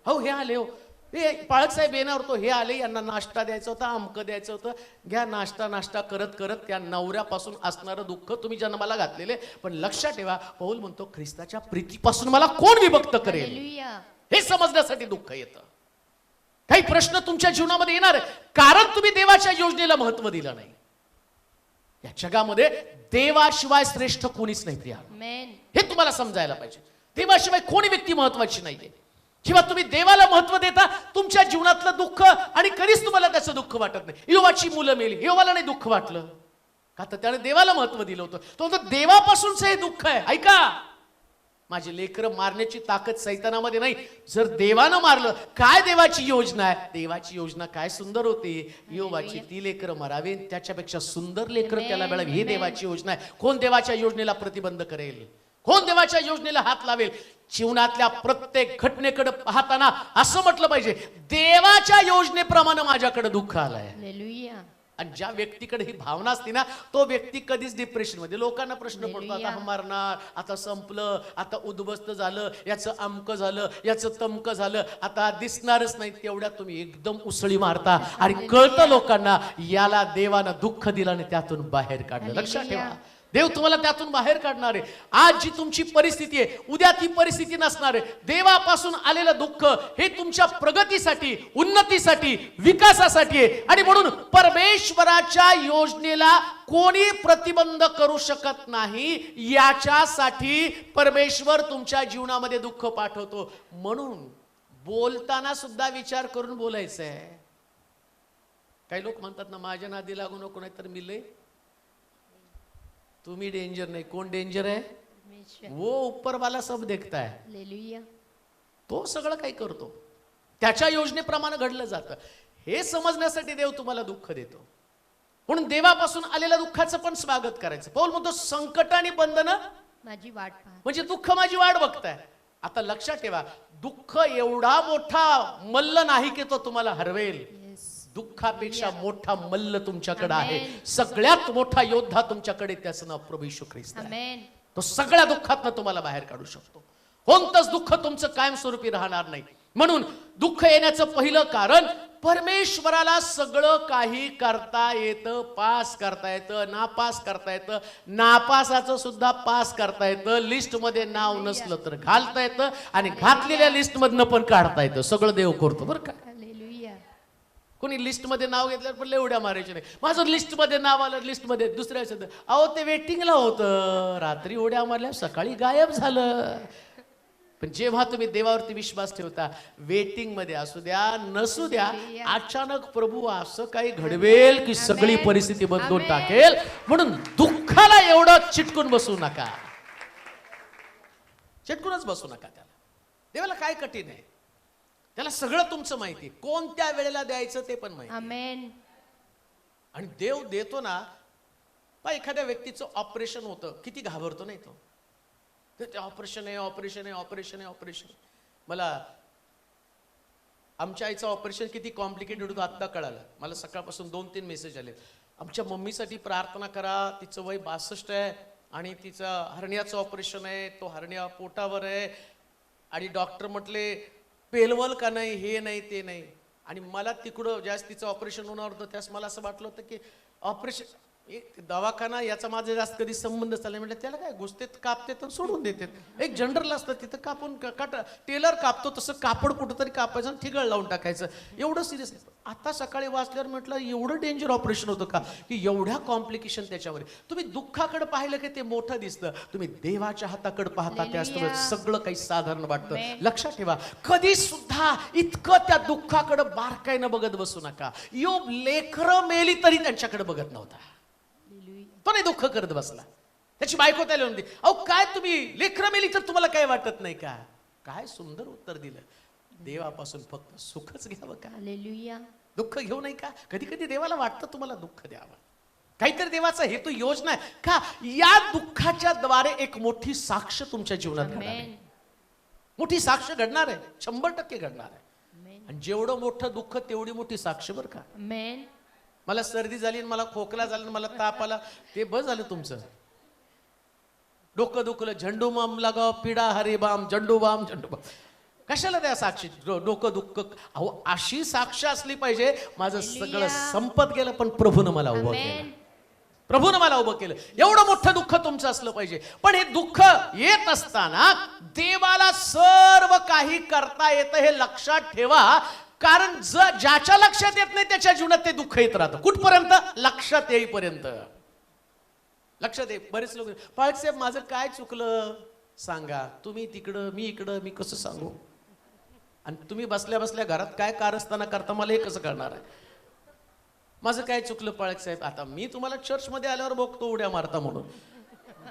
हो हे आले, हो हे पाळक साहेब येणार होतो, हे आले, यांना नाश्ता द्यायचा होता, अमकं द्यायचं होतं, घ्या नाश्ता करत त्या नवऱ्यापासून असणारं दुःख तुम्ही जन्माला घातलेले. पण लक्षात ठेवा, पौल म्हणतो, ख्रिस्ताच्या प्रीतीपासून मला कोण विभक्त करेल. हालेलुया. हे समजण्यासाठी दुःख येतं. काही प्रश्न तुमच्या जीवनामध्ये येणार कारण तुम्ही देवाच्या योजनेला महत्व दिलं नाही. या जगामध्ये देवाशिवाय श्रेष्ठ कोणीच नाही प्रिया. आमेन. हे तुम्हाला समजायला पाहिजे. देवाशिवाय कोणी व्यक्ती महत्वाची नाहीये. किंवा तुम्ही देवाला महत्व देता, तुमच्या जीवनातलं दुःख आणि कधीच तुम्हाला त्याचं दुःख वाटत नाही. योवाची मुलं मेली, योवाला नाही दुःख वाटलं का, तर त्याने देवाला महत्व दिलं होतं. तो देवापासूनच हे दुःख आहे. ऐका, माझे लेकरं मारण्याची ताकद सैतानामध्ये नाही, जर देवानं मारलं. काय देवाची योजना आहे. देवाची योजना काय सुंदर होती. योवाची ती लेकरं मरावे, त्याच्यापेक्षा सुंदर लेकरं त्याला मिळावी, ही देवाची योजना आहे. कोण देवाच्या योजनेला प्रतिबंध करेल, कोण देवाच्या योजनेला हात लावेल. जीवनातल्या प्रत्येक घटनेकडे पाहताना असं म्हटलं पाहिजे, देवाच्या योजनेप्रमाणे माझ्याकडे दुःख आलंय. हालेलुया. आणि ज्या व्यक्तीकडे ही भावना असते ना, तो व्यक्ती कधीच डिप्रेशन मध्ये. लोकांना प्रश्न पडतो, आता मरणार, आता संपलं, आता उद्ध्वस्त झालं, याचं अमकं झालं, याचं तमकं झालं, आता दिसणारच नाही. तेवढ्यात तुम्ही एकदम उसळी मारता आणि कळतं लोकांना, याला देवानं दुःख दिलं आणि त्यातून बाहेर काढलं. लक्षात ठेवा, देव तुम्हाला त्यातून बाहेर काढणार आहे. आज जी तुमची परिस्थिती आहे, उद्या ती परिस्थिती नसणार आहे. देवापासून आलेलं दुःख हे तुमच्या प्रगतीसाठी, उन्नतीसाठी, विकासासाठी आहे. आणि म्हणून परमेश्वराच्या योजनेला कोणी प्रतिबंध करू शकत नाही. याच्यासाठी परमेश्वर तुमच्या जीवनामध्ये दुःख पाठवतो. म्हणून बोलताना सुद्धा विचार करून बोलायचं आहे. काही लोक म्हणतात ना, माझ्या नादी लागू नको, नाही तर मी लय. तुम्ही डेंजर नाही. कोण डेंजर आहे. वो ऊपर वाला सब देखता है. हालेलुया. तो सगळं काही करतो, त्याच्या योजनेप्रमाणे घडलं जातं. हे समजण्यासाठी देव तुम्हाला दुःख देतो. म्हणून देवापासून आलेल्या दुःखाचं पण स्वागत करायचं. पौल म्हणतो, संकट आणि बंधनं माझी वाट पहा, म्हणजे दुःख माझी वाट बघताय. आता लक्षात ठेवा, दुःख एवढा मोठा मल्ल नाही की तो तुम्हाला हरवेल. दुःखापेक्षा मोठा मल्ल तुमच्याकडे आहे. सगळ्यात मोठा योद्धा तुमच्याकडे, त्याचं नाव प्रभू येशू ख्रिस्त आहे. तो सगळ्या दुःखातनं तुम्हाला बाहेर काढू शकतो. कोणतंच दुःख तुमचं कायमस्वरूपी राहणार नाही. म्हणून दुःख येण्याचं पहिलं कारण, परमेश्वराला सगळं काही करता येतं. पास करता येतं, नापास करता येतं, नापासाचं सुद्धा पास करता येतं. लिस्ट मध्ये नाव नसलं तर घालता येतं आणि घातलेल्या लिस्ट मधनं पण काढता येतं. सगळं देव करतो बरं का. कोणी लिस्ट मध्ये नाव घेतल्यावर पण एवढ्या मारायचे नाही. माझं लिस्ट मध्ये नाव आलं, लिस्ट मध्ये दुसऱ्या, अहो ते वेटिंगला होतं, रात्री उड्या मारल्या, सकाळी गायब झालं. पण जेव्हा तुम्ही देवावरती विश्वास ठेवता, वेटिंग मध्ये असू द्या नसू द्या, अचानक प्रभू असं काही घडवेल की सगळी परिस्थिती बदलून टाकेल. म्हणून दुःखाला एवढं चिटकून बसू नका, चिटकूनच बसू नका. त्याला देवाला काय कठीण आहे? त्याला सगळं तुमचं माहिती, कोणत्या वेळेला द्यायचं ते पण माहिती. आमेन. आणि देव देतो ना. पहा, एखाद्या व्यक्तीचं ऑपरेशन होतं, किती घाबरतो नाही तो. ते ऑपरेशन आहे, ऑपरेशन आहे, ऑपरेशन आहे, ऑपरेशन. मला आमच्या आईचं ऑपरेशन किती कॉम्प्लिकेटेड होतं आत्ता कळालं. मला सकाळपासून 2-3 मेसेज आले. आमच्या मम्मीसाठी प्रार्थना करा, तिचं वय 62 आहे आणि तिचं हर्नियाचं ऑपरेशन आहे, तो हर्निया पोटावर आहे आणि डॉक्टर म्हटले पेलवल का नाही, हे नाही ते नाही. आणि मला तिकडं ज्यावेळेस तिचं ऑपरेशन होणार होतं त्यावेळेस मला असं वाटलं होतं की ऑपरेशन दवाखाना याचा माझा जास्त कधी संबंध चालला. म्हटलं त्याला काय, घुसतेत कापते तर सोडून देतात. एक जनरल असतं तिथं कापून टेलर कापतो तसं कापड कुठं तरी कापायचं आणि ठिगळ लावून टाकायचं, एवढं सिरियस. आता सकाळी वाचल्यावर म्हटलं एवढं डेंजर ऑपरेशन होतं का, की एवढ्या कॉम्प्लिकेशन त्याच्यावर. तुम्ही दुःखाकडे पाहिलं की ते मोठं दिसतं, तुम्ही देवाच्या हाताकडे पाहता त्याच सगळं काही साधारण वाटतं. लक्षात ठेवा, कधी सुद्धा इतकं त्या दुःखाकडे बारकाईनं बघत बसू नका. योब लेकरं मेली तरी त्यांच्याकडे बघत नव्हता, तो नाही दुःख करत बसला. त्याची बायको त्याला म्हणते, अहो काय तुम्ही लेकरं मेली तर तुम्हाला काय वाटत नाही का? काय सुंदर उत्तर दिलं. देवापासून फक्त सुखच घ्यावं का, हालेलुया. दुःख घेऊ नाही का? कधी कधी देवाला वाटतं तुम्हाला दुःख द्यावं, काहीतरी देवाचा हेतू योजना आहे का? या दुःखाच्या द्वारे एक मोठी साक्ष तुमच्या जीवनात घडणार आहे. मोठी साक्ष घडणार आहे, 100% घडणार आहे. आणि जेवढं मोठं दुःख तेवढी मोठी साक्ष बरं का. मला सर्दी झाली, मला खोकला झाला, मला ताप आला, ते बस झालं तुमचं. डोकं दुखलं, झंडू बाम लगाव, पिडा हरे बाम, झंडू बाम, झंडू बाम. कशाला त्या साक्षी? डोकं दुःख. अहो अशी साक्ष असली पाहिजे, माझं सगळं संपत गेलं पण प्रभूनं मला उभं केलं, प्रभूनं मला उभं केलं. एवढं मोठं दुःख तुमचं असलं पाहिजे. पण हे दुःख येत असताना देवाला सर्व काही करता येतं हे लक्षात ठेवा. कारण ज्याच्या लक्षात येत नाही त्याच्या जीवनात ते दुःख येत राहतं. कुठपर्यंत? लक्षात येईपर्यंत. लक्षात ये. बरेच लोक, पाळक साहेब माझं काय चुकलं सांगा. तुम्ही तिकडं मी इकडं, मी कसं सांगू? आणि तुम्ही बसल्या बसल्या घरात काय कारस्थाना करता मला हे कसं करणार आहे? माझं काय चुकलं पाळक साहेब? आता मी तुम्हाला चर्चमध्ये आल्यावर बघतो उड्या मारता म्हणून,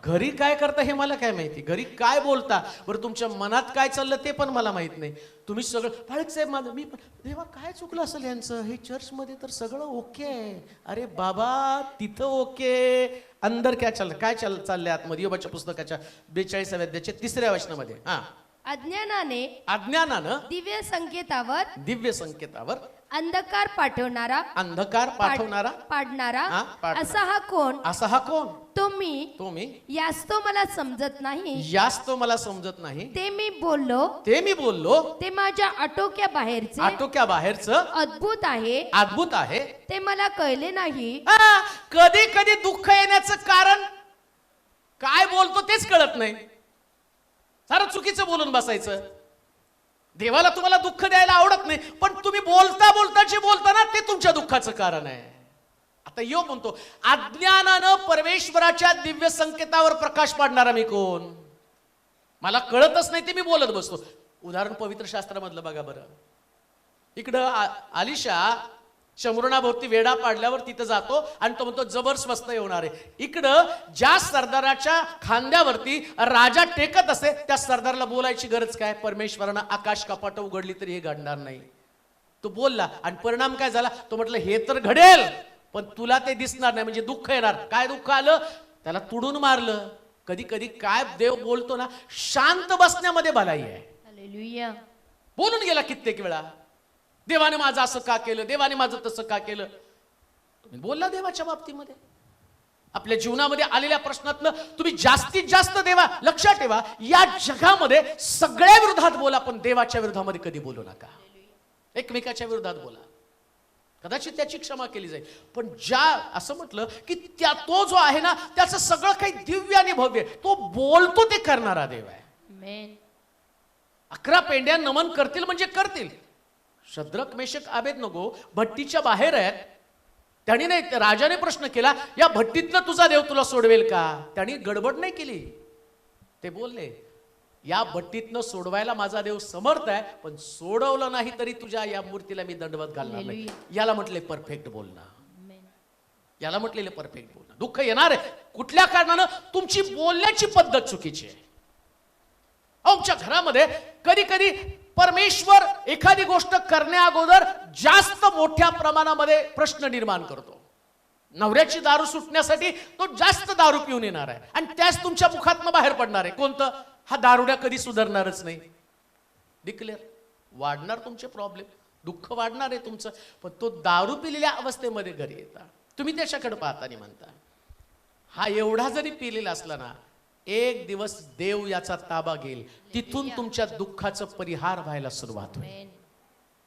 घरी काय करता हे मला काय माहिती, घरी काय बोलता, बरं तुमच्या मनात काय चाललं ते पण मला माहित नाही. तुम्ही सगळं पाळक साहेब माझं, मी पण देवा काय चुकलं असेल यांचं, हे चर्चमध्ये तर सगळं ओके आहे. अरे बाबा तिथं ओके, अंदर काय चाललं, काय चाललंय आतमध्ये? योबाच्या पुस्तकाच्या 42व्या अध्यायाच्या 3ऱ्या वचनामध्ये, अज्ञानानं दिव्य संकेतावर अंधकार पाठवणारा पाडणारा असा हा कोण? तो मी यास्तो मला समजत नाही. ते मी बोललो ते माझ्या आटोक्या बाहेरचं अद्भुत आहे ते मला कळले नाही. कधी कधी दुःख येण्याचं कारण काय बोलतो तेच कळत नाही, सारं चुकीचं बोलून बसायचं. देवाला तुम्हाला दुःख द्यायला आवडत नाही, पण तुम्ही बोलता जे बोलता ना ते तुमच्या दुःखाचं कारण आहे. आता योब म्हणतो, अज्ञानानं परमेश्वराच्या दिव्य संकेतावर प्रकाश पाडणारा मी कोण? मला कळतच नाही ते मी बोलत बसतो. उदाहरण पवित्र शास्त्रामधलं बघा बरं. इकडं आलिशा शमरुणाभोवती वेढा पाडल्यावर तिथं जातो आणि तो म्हणतो जबर स्वस्त येणार आहे. इकडं ज्या सरदाराच्या खांद्यावरती राजा टेकत असते त्या सरदाराला बोलायची गरज काय? परमेश्वरानं आकाश कपाट उघडली तरी हे घडणार नाही. तो बोलला आणि परिणाम काय झाला? तो म्हटलं हे तर घडेल पण तुला ते दिसणार नाही, म्हणजे दुःख येणार. काय दुःख आलं? त्याला तुडून मारलं. कधी कधी काय देव बोलतो ना, शांत बसण्यामध्ये भलाई आहे. हालेलुया. बोलून गेला कित्येक वेळा, देवाने माझं असं का केलं, देवाने माझं तसं का केलं. तुम्ही बोलला देवाच्या बाबतीमध्ये. आपल्या जीवनामध्ये आलेल्या प्रश्नातनं तुम्ही जास्तीत जास्त देवा, लक्षात ठेवा या जगामध्ये सगळ्या विरोधात बोला पण देवाच्या विरोधामध्ये कधी बोलू नका. एकमेकाच्या विरोधात बोला, कदाचित त्याची क्षमा केली जाईल. पण ज्या असं म्हटलं की तो जो आहे ना त्याचं सगळं काही दिव्य आणि भव्य, तो बोलतो ते करणारा देव आहे. 11 पेंड्या नमन करतील म्हणजे करतील. शद्रक मेशक अबेदनगो भट्टीच्या बाहेर आहेत. त्यांनी नाही, राजाने प्रश्न केला या भट्टीतनं तुझा देव तुला सोडवेल का? त्यांनी गडबड नाही केली. ते बोलले या बट्टीतनं सोडवायला माझा देव समर्थ आहे, पण सोडवलं नाही तरी तुझ्या या मूर्तीला मी दंडवत घालणार नाही. याला म्हटले परफेक्ट बोलणं. याला म्हटलेले परफेक्ट बोलणं. दुःख येणार आहे कुठल्या कारणानं? तुमची बोलण्याची पद्धत चुकीची आहे. आमच्या घरामध्ये कधी कधी परमेश्वर एखादी गोष्ट करण्या अगोदर जास्त मोठ्या प्रमाणामध्ये प्रश्न निर्माण करतो. नवऱ्याची दारू सुटण्यासाठी तो जास्त दारू पिऊन येणार आहे आणि त्याच तुमच्या मुखातनं बाहेर पडणार आहे. कोणतं? हा दारुड्या कधी सुधारणारच नाही. डिक्लेअर. वाढणार तुमचे प्रॉब्लेम, दुःख वाढणार आहे तुमचं. पण तो दारू पिलेल्या अवस्थेमध्ये घरी येता, तुम्ही त्याच्याकडे पाहता आणि म्हणता हा एवढा जरी पिलेला असला ना, एक दिवस देव याचा ताबा घेईल. तिथून तुमच्या दुःखाचं परिहार व्हायला सुरुवात होईल.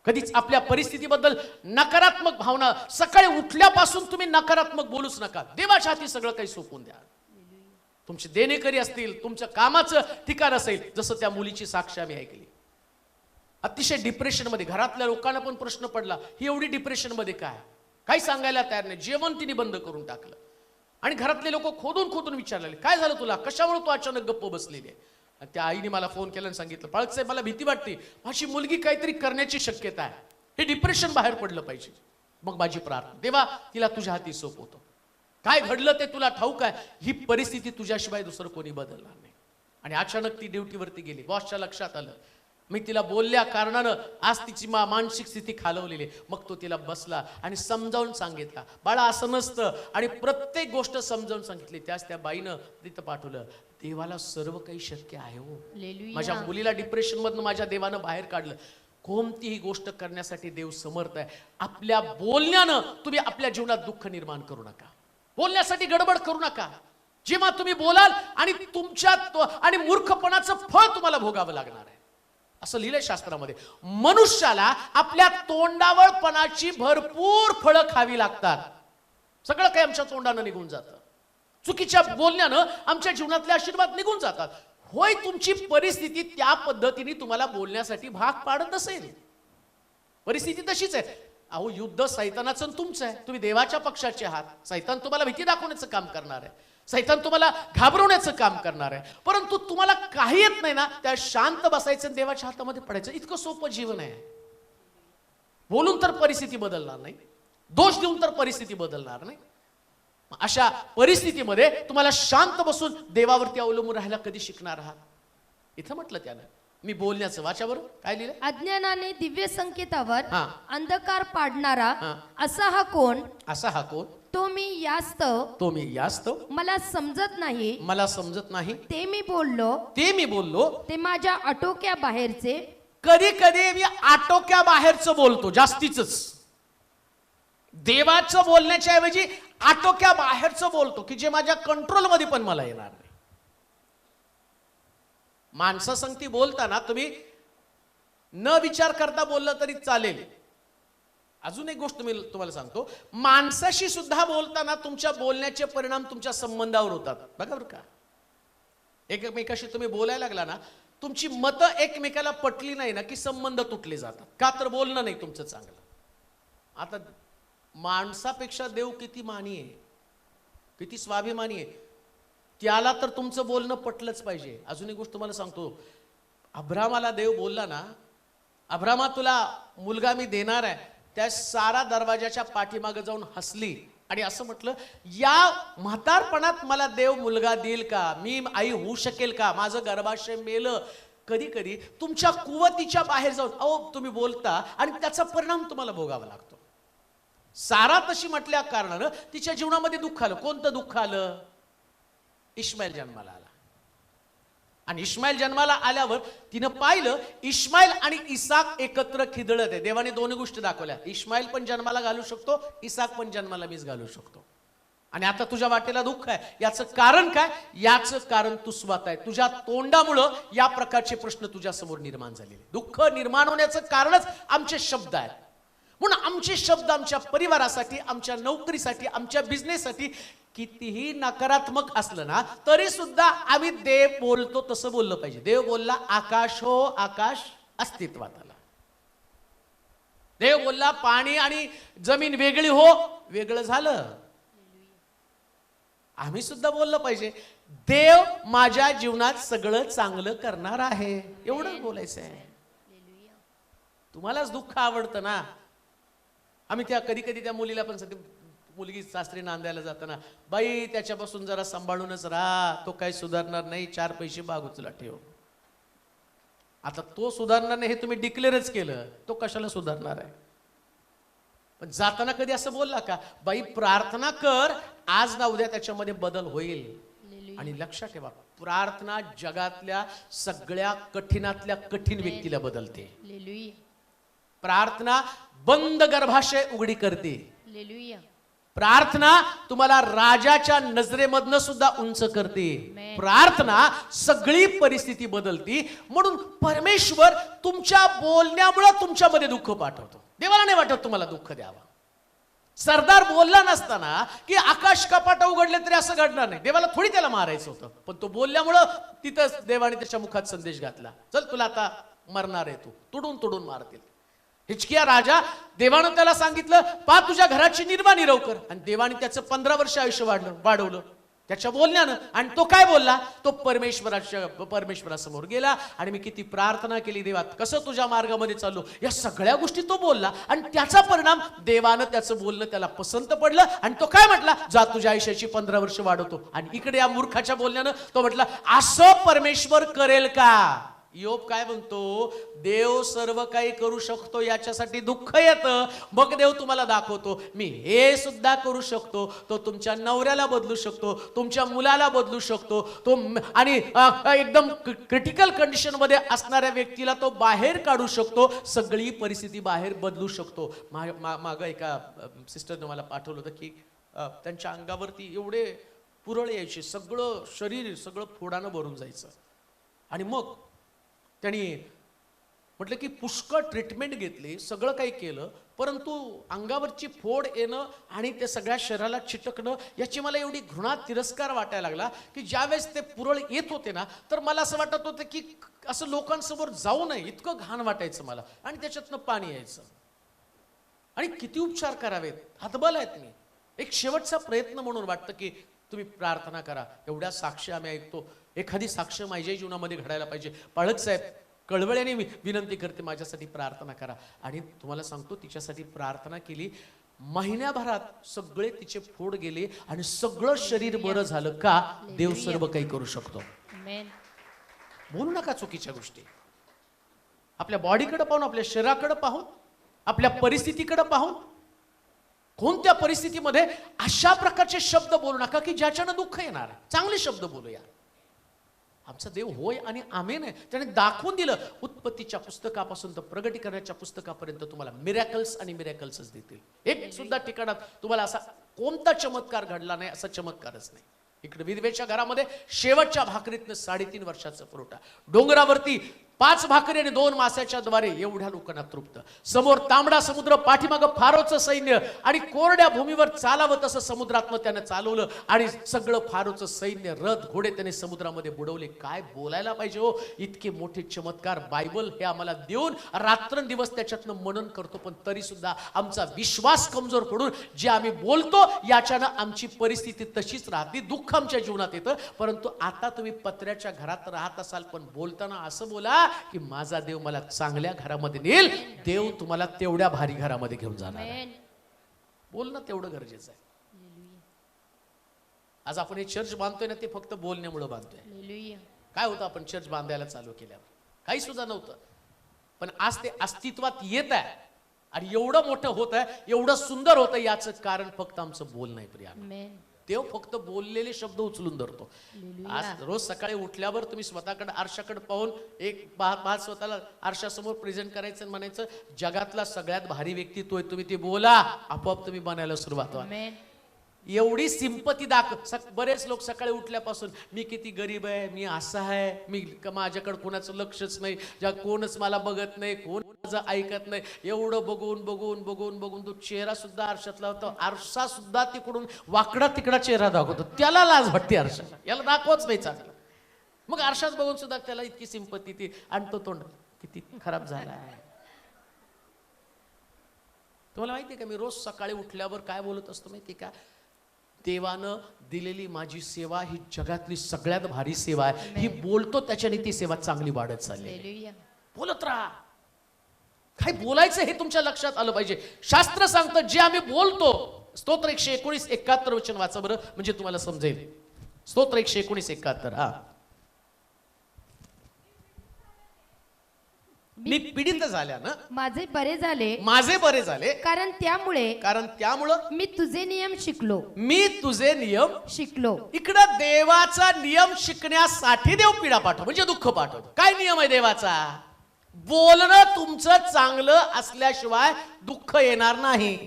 कधीच आपल्या परिस्थितीबद्दल नकारात्मक भावना, सकाळी उठल्यापासून तुम्ही नकारात्मक बोलूच नका. देवाच्या हाती सगळं काही सोपवून द्या. तुमचे देणेकरी असतील, तुमच्या कामाचं ठिकाण असेल, जसं त्या मुलीची साक्ष आम्ही ऐकली, अतिशय डिप्रेशन मध्ये, घरातल्या लोकांना पण प्रश्न पडला ही एवढी डिप्रेशन मध्ये काय, काही सांगायला तयार नाही. जेवण तिने बंद करून टाकलं आणि घरातले लोक खोदून खोदून विचारले काय झालं तुला, कशामुळे तू अचानक गप्प बसलेली आहे. आणि त्या आईने मला फोन केला आणि सांगितलं पाळक साहेब मला भीती वाटते, माझी मुलगी काहीतरी करण्याची शक्यता आहे, हे डिप्रेशन बाहेर पडलं पाहिजे. मग माझी प्रार्थना, देवा तिला तुझ्या हाती सोपवतो. काय घडलं ते तुला ठाऊक आहे, ही परिस्थिती तुझ्याशिवाय दुसरं कोणी बदलणार नाही. आणि अचानक ती ड्युटीवरती गेली. बॉसच्या लक्षात आलं, मी तिला बोलल्या कारणानं आज तिची मानसिक स्थिती खालवलेली. मग तो तिला बसला आणि समजावून सांगितला, बाळा असं नसतं, आणि प्रत्येक गोष्ट समजावून सांगितली. त्याच त्या बाईनं तिथं पाठवलं. देवाला सर्व काही शक्य आहे हो. माझ्या मुलीला डिप्रेशन मधनं माझ्या देवानं बाहेर काढलं. कोणतीही गोष्ट करण्यासाठी देव समर्थ आहे. आपल्या बोलण्यानं तुम्ही आपल्या जीवनात दुःख निर्माण करू नका. बोलण्यासाठी गडबड करू नका. जेव्हा तुम्ही बोलाल आणि तुमच्यात आणि मूर्खपणाचं फळ तुम्हाला भोगावं लागणार आहे. असं लिहिलंय शास्त्रामध्ये, मनुष्याला आपल्या तोंडावळपणाची भरपूर फळं खावी लागतात. सगळं काही आमच्या तोंडानं निघून जातं. चुकीच्या बोलण्यानं आमच्या जीवनातले आशीर्वाद निघून जातात. होय, तुमची परिस्थिती त्या पद्धतीने तुम्हाला बोलण्यासाठी भाग पाडत असेल. परिस्थिती तशीच आहे. अहो, युद्ध सैतानाचं तुमचं आहे. तुम्ही देवाच्या पक्षाचे आहात. सैतान तुम्हाला भीती दाखवण्याचं काम करणार आहे. सैतान तुम्हाला घाबरवण्याचं काम करणार आहे. परंतु तुम्हाला काही येत नाही ना, त्या शांत बसायचं, देवाच्या हातामध्ये पडायचं. इतकं सोपं जीवन आहे. बोलून तर परिस्थिती बदलणार नाही, दोष देऊन तर परिस्थिती बदलणार नाही. अशा परिस्थितीमध्ये तुम्हाला शांत बसून देवावरती अवलंबून राहायला कधी शिकणार आहात? इथं म्हटलं त्यानं, मी बोलण्याचं वाच्यावर काय लिहिलं, अज्ञानाने दिव्य संकेतावर अंधकार पाडणारा असा हा कोण, असा हा कोण, तो मी यास्तव मला समजत नाही, ते मी बोललो ते माझ्या आटोक्या बाहेरचे. कधी कधी मी आटोक्या बाहेरचं बोलतो, जास्तीच देवाचं बोलण्याच्या ऐवजी आटोक्या बाहेरचं बोलतो, की जे माझ्या कंट्रोलमध्ये पण मला येणार नाही. माणसासंगती बोलताना तुम्ही न विचार करता बोललं तरी चालेल. अजून एक गोष्ट मी तुम्हाला सांगतो, माणसाशी सुद्धा बोलताना तुमच्या बोलण्याचे परिणाम तुमच्या संबंधावर होतात. बघा बरं का, एकमेकाशी तुम्ही बोलायला लागला ना, तुमची मतं एकमेकाला पटली नाही ना, की संबंध तुटले जातात. का तर बोलणं नाही तुमचं चांगलं. आता माणसापेक्षा देव किती मानी आहे, किती स्वाभिमानी आहे, त्याला तर तुमचं बोलणं पटलंच पाहिजे. अजून एक गोष्ट तुम्हाला सांगतो, अब्रामाला देव बोलला ना, अब्रामा तुला मुलगा मी देणार आहे. त्या सारा दरवाजाच्या पाठीमागे जाऊन हसली आणि असं म्हटलं, या म्हातारपणात मला देव मुलगा देईल का, मी आई होऊ शकेल का, माझं गर्भाशय मेलं. कधी कधी तुमच्या कुवतीच्या बाहेर जाऊन अहो तुम्ही बोलता आणि त्याचा परिणाम तुम्हाला भोगावा लागतो. सारा तशी म्हटल्या कारणानं तिच्या जीवनामध्ये दुःख आलं. कोणतं दुःख आलं? इश्माईल जन्माला आला. आणि इश्माईल जन्माला आल्यावर तिनं पाहिलं इश्माईल आणि इसाक एकत्र खिदळत आहे. देवाने दोन्ही गोष्टी दाखवल्या, इश्माईल पण जन्माला घालू शकतो, इसाक पण जन्माला मीच घालू शकतो. आणि आता तुझ्या वाटेला दुःख आहे. याचं कारण काय? याचं कारण तू स्वतः आहे. तुझ्या तोंडामुळं या प्रकारचे प्रश्न तुझ्या समोर निर्माण झालेले. दुःख निर्माण होण्याचं कारणच आमचे शब्द आहेत. म्हणून आमचे शब्द आमच्या परिवारासाठी, आमच्या नोकरीसाठी, आमच्या बिझनेससाठी कितीही नकारात्मक असलं ना, तरी सुद्धा आम्ही देव बोलतो तसं बोललं पाहिजे. देव बोलला आकाश हो, आकाश अस्तित्वात आला. देव बोलला पाणी आणि जमीन वेगळी हो, वेगळं झालं. आम्ही सुद्धा बोललं पाहिजे. देव माझ्या जीवनात सगळं चांगलं करणार आहे, एवढंच बोलायचं आहे. तुम्हालाच दुःख आवडतं ना. आम्ही त्या कधी कधी त्या मुलीला पण सांगते, मुलगी सासरी नांदायला जाताना, बाई त्याच्यापासून जरा सांभाळूनच राहा, तो काही सुधारणार नाही, 4 पैसे बागूचला ठेव. आता तो सुधारणार नाही हे तुम्ही डिक्लेअरच केलं, तो कशाला सुधारणार आहे? पण जाताना कधी असं बोलला का, बाई प्रार्थना कर, आज ना उद्या त्याच्यामध्ये बदल होईल. आणि लक्षात ठेवा, प्रार्थना जगातल्या सगळ्या कठीणातल्या कठीण व्यक्तीला बदलते. प्रार्थना बंद गर्भाशय उघडी करते. प्रार्थना तुम्हाला राजाच्या नजरेमधनं सुद्धा उंच करते. प्रार्थना सगळी परिस्थिती बदलती. म्हणून परमेश्वर तुमच्या बोलण्यामुळे तुमच्यामध्ये दुःख पाठवतो. देवाला नाही वाटत तुम्हाला दुःख द्यावं. सरदार बोलला नसताना की आकाश कपाट उघडले तरी असं घडणार नाही, देवाला थोडी त्याला मारायचं होतं, पण तो बोलल्यामुळं तिथंच देवाने त्याच्या मुखात संदेश घातला, चल तुला आता मरणार आहे, तू तुडून तुडून मारतील. हिचकिया राजा, देवानं त्याला सांगितलं, पा तुझ्या घराची निर्वाणीरव कर, आणि देवाने त्याचं 15 वर्ष आयुष्य वाढवलं त्याच्या बोलण्यानं. आणि तो काय बोलला, तो परमेश्वरासमोर गेला, आणि मी किती प्रार्थना केली देवा, कसं तुझ्या मार्गामध्ये चाललो, या सगळ्या गोष्टी तो बोलला. आणि त्याचा परिणाम देवानं त्याचं बोलणं त्याला पसंत पडलं, आणि तो काय म्हटला, जा तुझ्या आयुष्याची 15 वर्ष वाढवतो. आणि इकडे या मूर्खाच्या बोलण्यानं तो म्हटला, असं परमेश्वर करेल का? योब काय म्हणतो, देव सर्व काही करू शकतो, याच्यासाठी दुःख येतं, मग देव तुम्हाला दाखवतो मी हे सुद्धा करू शकतो. तो तुमच्या नवऱ्याला बदलू शकतो, तुमच्या मुलाला बदलू शकतो, तो आणि एकदम क्रिटिकल कंडिशन मध्ये असणाऱ्या व्यक्तीला तो बाहेर काढू शकतो, सगळी परिस्थिती बाहेर बदलू शकतो. मागं एका सिस्टरने मला पाठवलं होतं की त्यांच्या अंगावरती एवढे पुरळ यायचे, सगळं शरीर सगळं फोडानं भरून जायचं. आणि मग त्यांनी म्हटलं की पुष्कळ ट्रीटमेंट घेतली, सगळं काही केलं, परंतु अंगावरची फोड येणं आणि ते सगळ्या शरीराला चिटकणं याची मला एवढी घृणा तिरस्कार वाटायला लागला की ज्यावेळेस ते पुरळ येत होते ना, तर मला असं वाटत होतं की असं लोकांसमोर जाऊ नये, इतकं घाण वाटायचं मला, आणि त्याच्यातनं पाणी यायचं. आणि किती उपचार करावेत, हातबल आहेत. मी एक शेवटचा प्रयत्न म्हणून वाटतं की तुम्ही प्रार्थना करा. एवढ्या साक्ष आम्ही ऐकतो, एखादी साक्ष माझ्याही जीवनामध्ये घडायला पाहिजे. पाळक साहेब कळवळ्याने विनंती करते, माझ्यासाठी प्रार्थना करा. आणि तुम्हाला सांगतो, तिच्यासाठी प्रार्थना केली, महिन्याभरात सगळे तिचे फोड गेले आणि सगळं शरीर बरं झालं. का? देव सर्व काही करू शकतो. बोलू नका चुकीच्या गोष्टी. आपल्या बॉडीकडे पाहून, आपल्या शरीराकडे पाहून, आपल्या परिस्थितीकडे पाहून, कोणत्या परिस्थितीमध्ये अशा प्रकारचे शब्द बोलू नका की ज्याच्यानं दुःख येणार. चांगले शब्द बोलूया. आमचा देव होय आणि आमेन आहे. त्याने दाखवून दिलं, उत्पत्तीच्या पुस्तकापासून तर प्रगटीकरणाच्या पुस्तकापर्यंत तुम्हाला मिरॅकल्स आणि मिरॅकल्सच देतील. एक सुद्धा ठिकाणात तुम्हाला असा कोणता चमत्कार घडला नाही, असा चमत्कारच नाही. इकडे विधवेच्या घरामध्ये शेवटच्या भाकरीतनं 3.5 वर्षाचा पुरवठा, डोंगरावरती 5 भाकरी आणि 2 माशाच्या द्वारे एवढ्या लोकांना तृप्त, समोर तांबडा समुद्र, पाठीमागं फारोचं सैन्य, आणि कोरड्या भूमीवर चालावं तसं समुद्रातनं त्यानं चालवलं, आणि सगळं फारोचं सैन्य, रथ, घोडे त्याने समुद्रामध्ये बुडवले. काय बोलायला पाहिजे हो, इतके मोठे चमत्कार बायबल हे आम्हाला देऊन रात्रंदिवस त्याच्यातनं मनन करतो, पण तरी सुद्धा आमचा विश्वास कमजोर पडून जे आम्ही बोलतो याच्यानं आमची परिस्थिती तशीच राहते. दुःख आमच्या जीवनात येतं. परंतु आता तुम्ही पत्र्याच्या घरात राहत असाल, पण बोलताना असं बोला की माझा देव मला चांगल्या घरामध्ये नेईल. देव तुम्हाला तेवढ्या भारी घरामध्ये घेऊन जाणार. बोलणं तेवढं गरजेचं आहे. आज आपण हे चर्च बांधतोय ना, ते फक्त बोलण्यामुळे बांधतोय. काय होतं, आपण चर्च बांधायला चालू केल्यावर काही सुद्धा नव्हतं, पण आज ते अस्तित्वात येत आहे आणि एवढं मोठं होत आहे, एवढं सुंदर होतं, याचं कारण फक्त आमचं बोलणं आहे. प्रिया, देव फक्त बोललेले शब्द उचलून धरतो. आज रोज सकाळी उठल्यावर तुम्ही स्वतःकडे आरशाकडे पाहून एक पाच स्वतःला आरशासमोर प्रेझेंट करायचं आणि म्हणायचं, जगातला सगळ्यात भारी व्यक्ती तोय, तुम्ही ते बोला, आपोआप तुम्ही बनायला सुरुवात व्हा. एवढी सिंपती बरेच लोक सकाळी उठल्यापासून मी किती गरीब आहे, मी असा आहे, मी माझ्याकडे कोणाचं लक्षच नाही, कोणच मला बघत नाही, कोण माझं ऐकत नाही, एवढं बघून बघून बघून बघून तो चेहरा सुद्धा आरशातला होता. आरसा सुद्धा तिकडून वाकडा तिकडा चेहरा दाखवतो. त्याला लाज वाटते, आरशा याला दाखवच नाही चांगलं. मग आरशात बघून सुद्धा त्याला इतकी सिंपती, ती आणि तो तोंड किती खराब झाला आहे. तुम्हाला माहिती आहे का, मी रोज सकाळी उठल्यावर काय बोलत असतो माहिती का? देवानं दिलेली माझी सेवा ही जगातली सगळ्यात भारी सेवा आहे, ही बोलतो त्याच्याने ती सेवा चांगली वाढत चालली. हालेलुया. बोलत राहा. काय बोलायचं हे तुमच्या लक्षात आलं पाहिजे. शास्त्र सांगतं जे आम्ही बोलतो. स्तोत्र 119:71 वचन वाचा बरं, म्हणजे तुम्हाला समजेल. स्तोत्र 119:71. हा, मी पीडित झाल्यानं माझे बरे झाले, माझे बरे झाले, कारण त्यामुळं मी तुझे नियम शिकलो. तुझे नियम शिकलो. इकडं देवाचा नियम शिकण्यासाठी देव पीडा पाठव, म्हणजे दुःख पाठवतो. काय नियम आहे देवाचा? बोलणं तुमचं चांगलं असल्याशिवाय दुःख येणार नाही.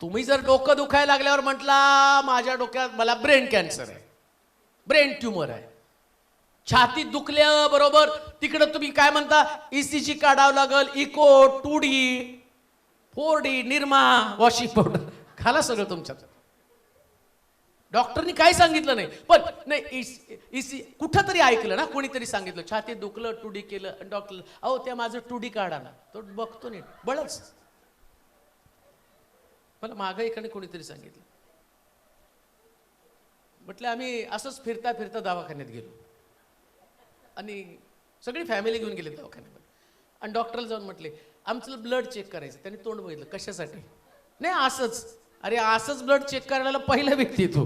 तुम्ही जर डोकं दुखायला लागल्यावर म्हटला माझ्या डोक्यात मला ब्रेन कॅन्सर आहे, ब्रेन ट्यूमर आहे, छातीत दुखल्या बरोबर तिकडं तुम्ही काय म्हणता ECG काढावं लागल, eco, 2D, 4D, Nirma, washing powder खाला सगळं तुमच्यात. डॉक्टरनी काय सांगितलं नाही, पण नाही कुठं तरी ऐकलं ना, कोणीतरी सांगितलं छातीत दुखलं, 2D केलं, डॉक्टर अहो त्या माझं 2D काढा ना, तो बघतो नाही बळच. मला मागं एकाने कोणीतरी सांगितलं. म्हटलं आम्ही असंच फिरता फिरता दवाखान्यात गेलो आणि सगळी फॅमिली घेऊन गेली दवाखान्यामध्ये, आणि डॉक्टरला जाऊन म्हटले आमचं ब्लड चेक करायचं. त्यांनी तोंड बघितलं, कशासाठी? नाही असंच. अरे असंच ब्लड चेक करायला पहिला व्यक्ती तू,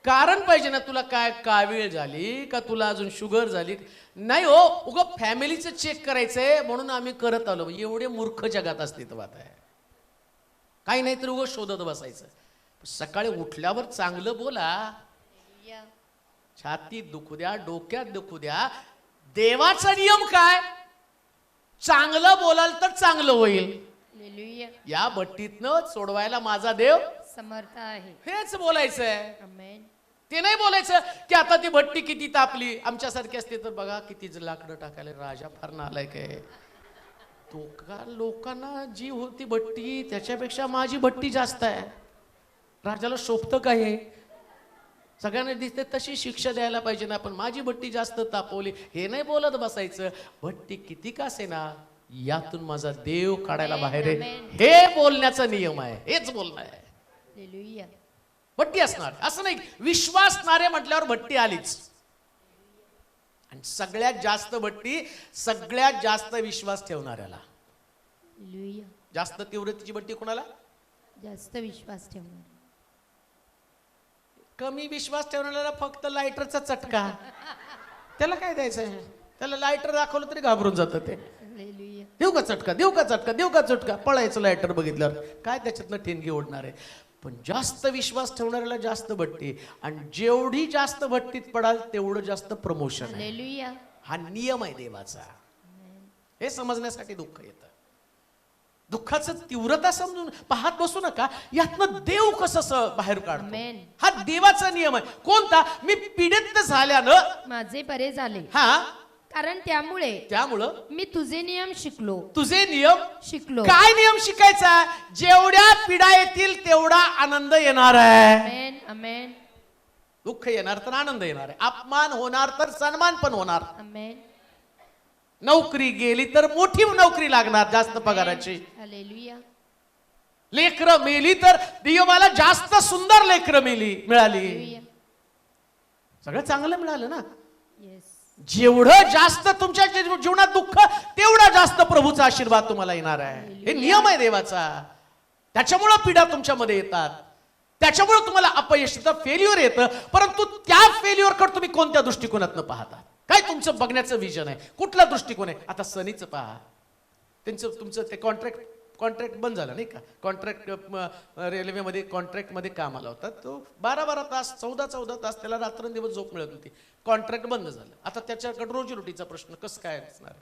कारण पाहिजे ना तुला. काय कावीळ झाली का, तुला अजून शुगर झाली? नाही हो, उगं फॅमिलीचं चेक करायचंय म्हणून आम्ही करत आलो. एवढे मूर्ख जगात अस्तित्वात आहे. काही नाही तर उगं शोधत बसायचं. सकाळी उठल्यावर चांगलं बोला. छातीत दुखू द्या, डोक्यात दुखू द्या, देवाचा नियम काय? चांगलं बोलाल तर चांगलं होईल. हालेलुया. या भट्टीतनं सोडवायला माझा देव समर्थ आहे. हेच बोलायचंय. आमेन. ते नाही बोलायचं की आता ती भट्टी किती तापली. आमच्यासारखी असते तर बघा किती लाकडं टाकायला, राजा फार नालायक आहे. तो का लोकांना जी होती भट्टी त्याच्यापेक्षा माझी भट्टी जास्त आहे. राजाला शोभतं काय हे? सगळ्यांना दिसते तशी शिक्षा द्यायला पाहिजे ना, पण माझी भट्टी जास्त तापवली हे नाही बोलत बसायचं. भट्टी किती का असेना यातून माझा देव काढायला बाहेर आहे, हे बोलण्याचा नियम आहे. हेच बोलणं आहे. हालेलुया. भट्टी असणार असं नाही. विश्वासणारे म्हटल्यावर भट्टी आलीच. आणि सगळ्यात जास्त भट्टी सगळ्यात जास्त विश्वास ठेवणाऱ्याला. हालेलुया. जास्त तीव्रतेची भट्टी कोणाला? जास्त विश्वास ठेवणार. कमी विश्वास ठेवणाऱ्याला फक्त लायटरचा चटका. त्याला काय द्यायचं? त्याला लायटर दाखवलं तरी घाबरून जातं ते. हालेलुया. देऊ का चटका, देऊ का चटका, देऊ का चटका, पळायचं लायटर बघितल्यावर. काय त्याच्यातनं ठिणगी ओढणार आहे? पण जास्त विश्वास ठेवणाऱ्याला जास्त भट्टी, आणि जेवढी जास्त भट्टीत पडाल तेवढं जास्त प्रमोशन आहे. हालेलुया. हा नियम आहे देवाचा. हे समजण्यासाठी दुःख येतं. दुःखाचं तीव्रता समजून पाहत बसू नका. यातनं देव कसं बाहेर काढतो, आमेन. हा देवाचा नियम आहे. कोणता? मी पीडित झाल्यानं माझे बरे झाले, हा, कारण त्यामुळं मी तुझे नियम शिकलो. तुझे नियम शिकलो. काय नियम शिकायचा? जेवढ्या पीडा येतील तेवढा आनंद येणार आहे. आमेन. आमेन. दुःख येणार तर आनंद येणार आहे. अपमान होणार तर सन्मान पण होणार. आमेन. नोकरी गेली तर मोठी नोकरी लागणार जास्त पगाराची. हालेलुया. लेकरं मेली तर देवाला जास्त सुंदर लेकरं मिळाली. हालेलुया. सगळं चांगलं मिळालं ना. येस. जेवढं जास्त तुमच्या जीवनात दुःख तेवढा जास्त प्रभूचा आशीर्वाद तुम्हाला येणार आहे. हे नियम आहे देवाचा. त्याच्यामुळं पीडा तुमच्यामध्ये येतात, त्याच्यामुळे तुम्हाला अपयश येतं, फेल्युअर येतं. परंतु त्या फेल्युअरकडे तुम्ही कोणत्या दृष्टिकोनातनं पाहता? काय तुमचं बघण्याचं विजन आहे? कुठला दृष्टिकोन आहे? आता सनीचं पहा, तुमचं ते कॉन्ट्रॅक्ट बंद झालं नाही का? कॉन्ट्रॅक्ट रेल्वेमध्ये कॉन्ट्रॅक्टमध्ये काम आला होता. तो 12-12 तास 14-14 तास त्याला रात्रंदिवस झोप मिळत होती. कॉन्ट्रॅक्ट बंद झालं. आता त्याच्याकडे रोजीरोटीचा प्रश्न कसं काय असणार?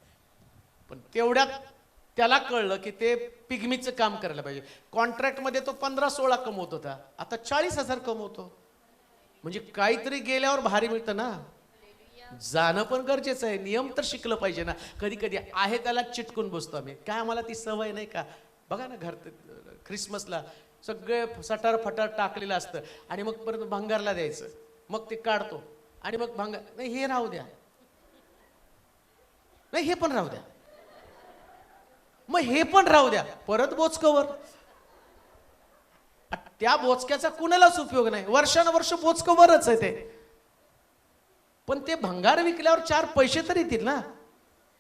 पण तेवढ्यात त्याला कळलं की ते पिगमीचं काम करायला पाहिजे. कॉन्ट्रॅक्टमध्ये तो 15-16 कमवत होता, आता 40,000 कमवतो. म्हणजे काहीतरी गेल्यावर भारी मिळतं ना. जाणं पण गरजेचं आहे. नियम तर शिकलं पाहिजे ना. कधी कधी आहे त्याला चिटकून बसतो आम्ही. काय आम्हाला ती सवय नाही का? बघा ना, घर ख्रिसमसला सगळे सटार फटार टाकलेलं असतं आणि मग परत भंगारला द्यायचं. मग ते काढतो आणि मग भंगार, नाही हे राहू द्या, नाही हे पण राहू द्या, मग हे पण राहू द्या, परत बोचकवर त्या बोचक्याचा कुणालाच उपयोग नाही, वर्षानुवर्ष बोचकं बरंच आहे ते, पण ते भंगार विकल्यावर 4 पैसे तरी येतील ना.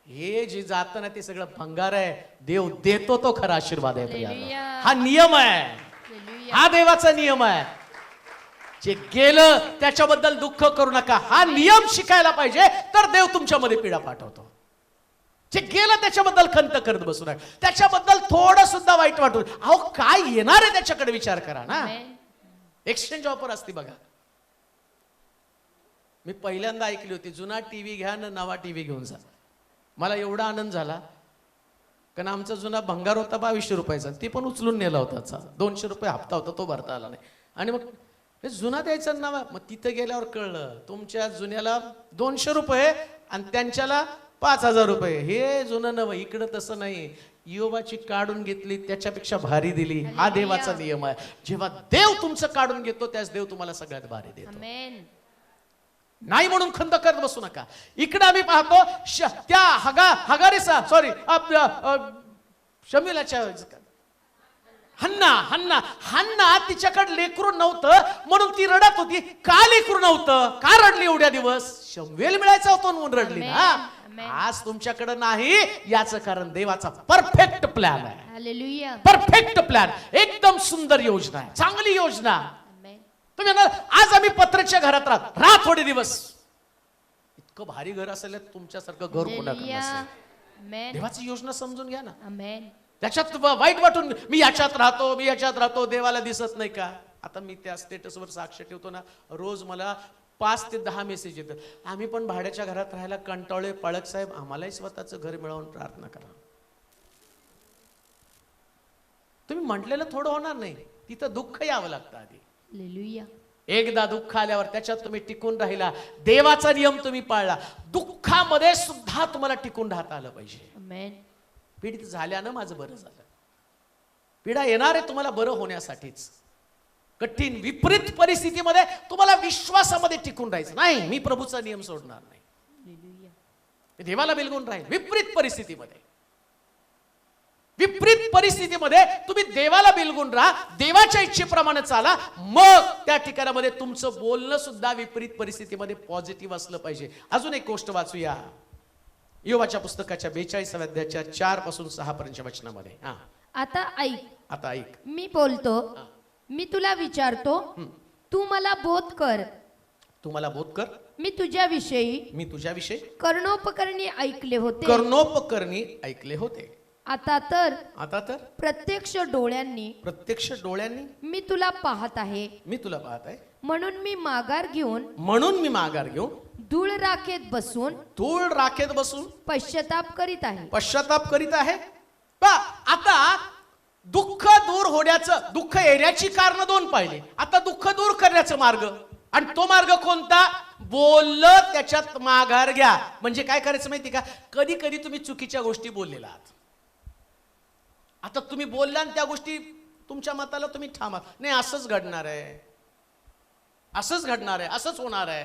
हे जे जातं ना ते सगळं भंगार आहे, देव देतो तो खरा आशीर्वाद आहे प्रियांनो. हा नियम आहे, हा देवाचा नियम आहे. जे गेलं त्याच्याबद्दल दुःख करू नका, हा नियम शिकायला पाहिजे, तर देव तुमच्यामध्ये पीडा पाठवतो. जे गेलं त्याच्याबद्दल खंत करत बसू नका, त्याच्याबद्दल थोडं सुद्धा वाईट वाटू, अहो काय येणार आहे त्याच्याकडे विचार करा ना. एक्सचेंज ऑफर असते बघा. मी पहिल्यांदा ऐकली होती, जुना टीव्ही घ्या ना नवा टीव्ही घेऊन जा. मला एवढा आनंद झाला, कारण आमचा जुना भंगार होता 2200 रुपयाचा, ती पण उचलून नेला होता. 200 रुपये हप्ता होता, तो भरता आला नाही. आणि मग हे जुना द्यायचा नवा, मग तिथं गेल्यावर कळलं तुमच्या जुन्याला 200 रुपये आणि त्यांच्याला 5000 रुपये. हे जुनं नवं. इकडं तसं नाही, योबाची काढून घेतली त्याच्यापेक्षा भारी दिली. हा देवाचा नियम आहे. जेव्हा देव तुमचं काढून घेतो त्याच देव तुम्हाला सगळ्यात भारी देतो. नाही म्हणून खंत करत बसू नका. इकडे आम्ही पाहतो त्या हगारीसा सॉरी शमीलाच्या हन्ना तिच्याकडे लेकरू नव्हतं म्हणून ती रडत होती. का लेकरू नव्हतं, का रडली एवढ्या दिवस? शमवेल मिळायचा होतो म्हणून रडली ना. आज तुमच्याकडे नाही, याचं कारण देवाचा परफेक्ट प्लॅन आहे. परफेक्ट प्लॅन, एकदम सुंदर योजना आहे, चांगली योजना. तुम्ही आज आम्ही पत्र्याच्या घरात राहा थोडे दिवस. इतकं भारी घर असेल तुमच्यासारखं घर कोणाकडे नसेल. देवाची योजना समजून घ्या ना. त्याच्यात वाईट वाटून मी याच्यात राहतो देवाला दिसत नाही का? आता मी त्या स्टेटसवर साक्ष ठेवतो ना, रोज मला 5 ते 10 मेसेज येतात. आम्ही पण भाड्याच्या घरात राहायला कंटाळले, पाळक साहेब आम्हालाही स्वतःचं घर मिळवून प्रार्थना करा. तुम्ही म्हटलेलं थोडं होणार नाही, तिथं दुःख यावं लागतं आधी. एकदा दुःख आल्यावर त्याच्यात तुम्ही टिकून राहिला, देवाचा नियम तुम्ही पाळला, दुःखामध्ये सुद्धा तुम्हाला टिकून राहता आलं पाहिजे. पीडित झाल्यानं माझं बरं झालं. पीडा येणार आहे तुम्हाला बरं होण्यासाठीच. कठीण विपरीत परिस्थितीमध्ये तुम्हाला विश्वासामध्ये टिकून राहायचं नाही. मी प्रभूचा नियम सोडणार नाही, देवाला बिलगून राहील. विपरीत परिस्थितीमध्ये तुम्ही देवाला बिलगून राहा, देवाच्या इच्छेप्रमाणे चाला. मग त्या ठिकाणामध्ये तुमचं बोलणं सुद्धा विपरीत परिस्थितीमध्ये पॉझिटिव्ह असलं पाहिजे. अजून एक गोष्ट वाचूया, योबाच्या पुस्तकाच्या 42व्या अध्यायाच्या 4 पासून 6 पर्यंतच्या वचनामध्ये. आता ऐक, मी बोलतो, मी तुला विचारतो, तू मला बोध कर. तू मला बोध कर. मी तुझ्याविषयी कर्णोपकरणी ऐकले होते. आता तर प्रत्यक्ष डोळ्यांनी मी तुला पाहत आहे. म्हणून मी माघार घेऊन धूळ राखेत बसून पश्चाताप करीत आहे. आता दुःख दूर होण्याचं, दुःख येण्याची कारण 2 पाहिली. आता दुःख दूर करण्याचा मार्ग, आणि तो मार्ग कोणता? बोललं त्याच्यात माघार घ्या. म्हणजे काय करायचं माहिती का? कधी कधी तुम्ही चुकीच्या गोष्टी बोललेला आहात. आता तुम्ही बोलला आणि त्या गोष्टी तुमच्या मताला तुम्ही ठामा नाही, असंच घडणार आहे, असंच होणार आहे.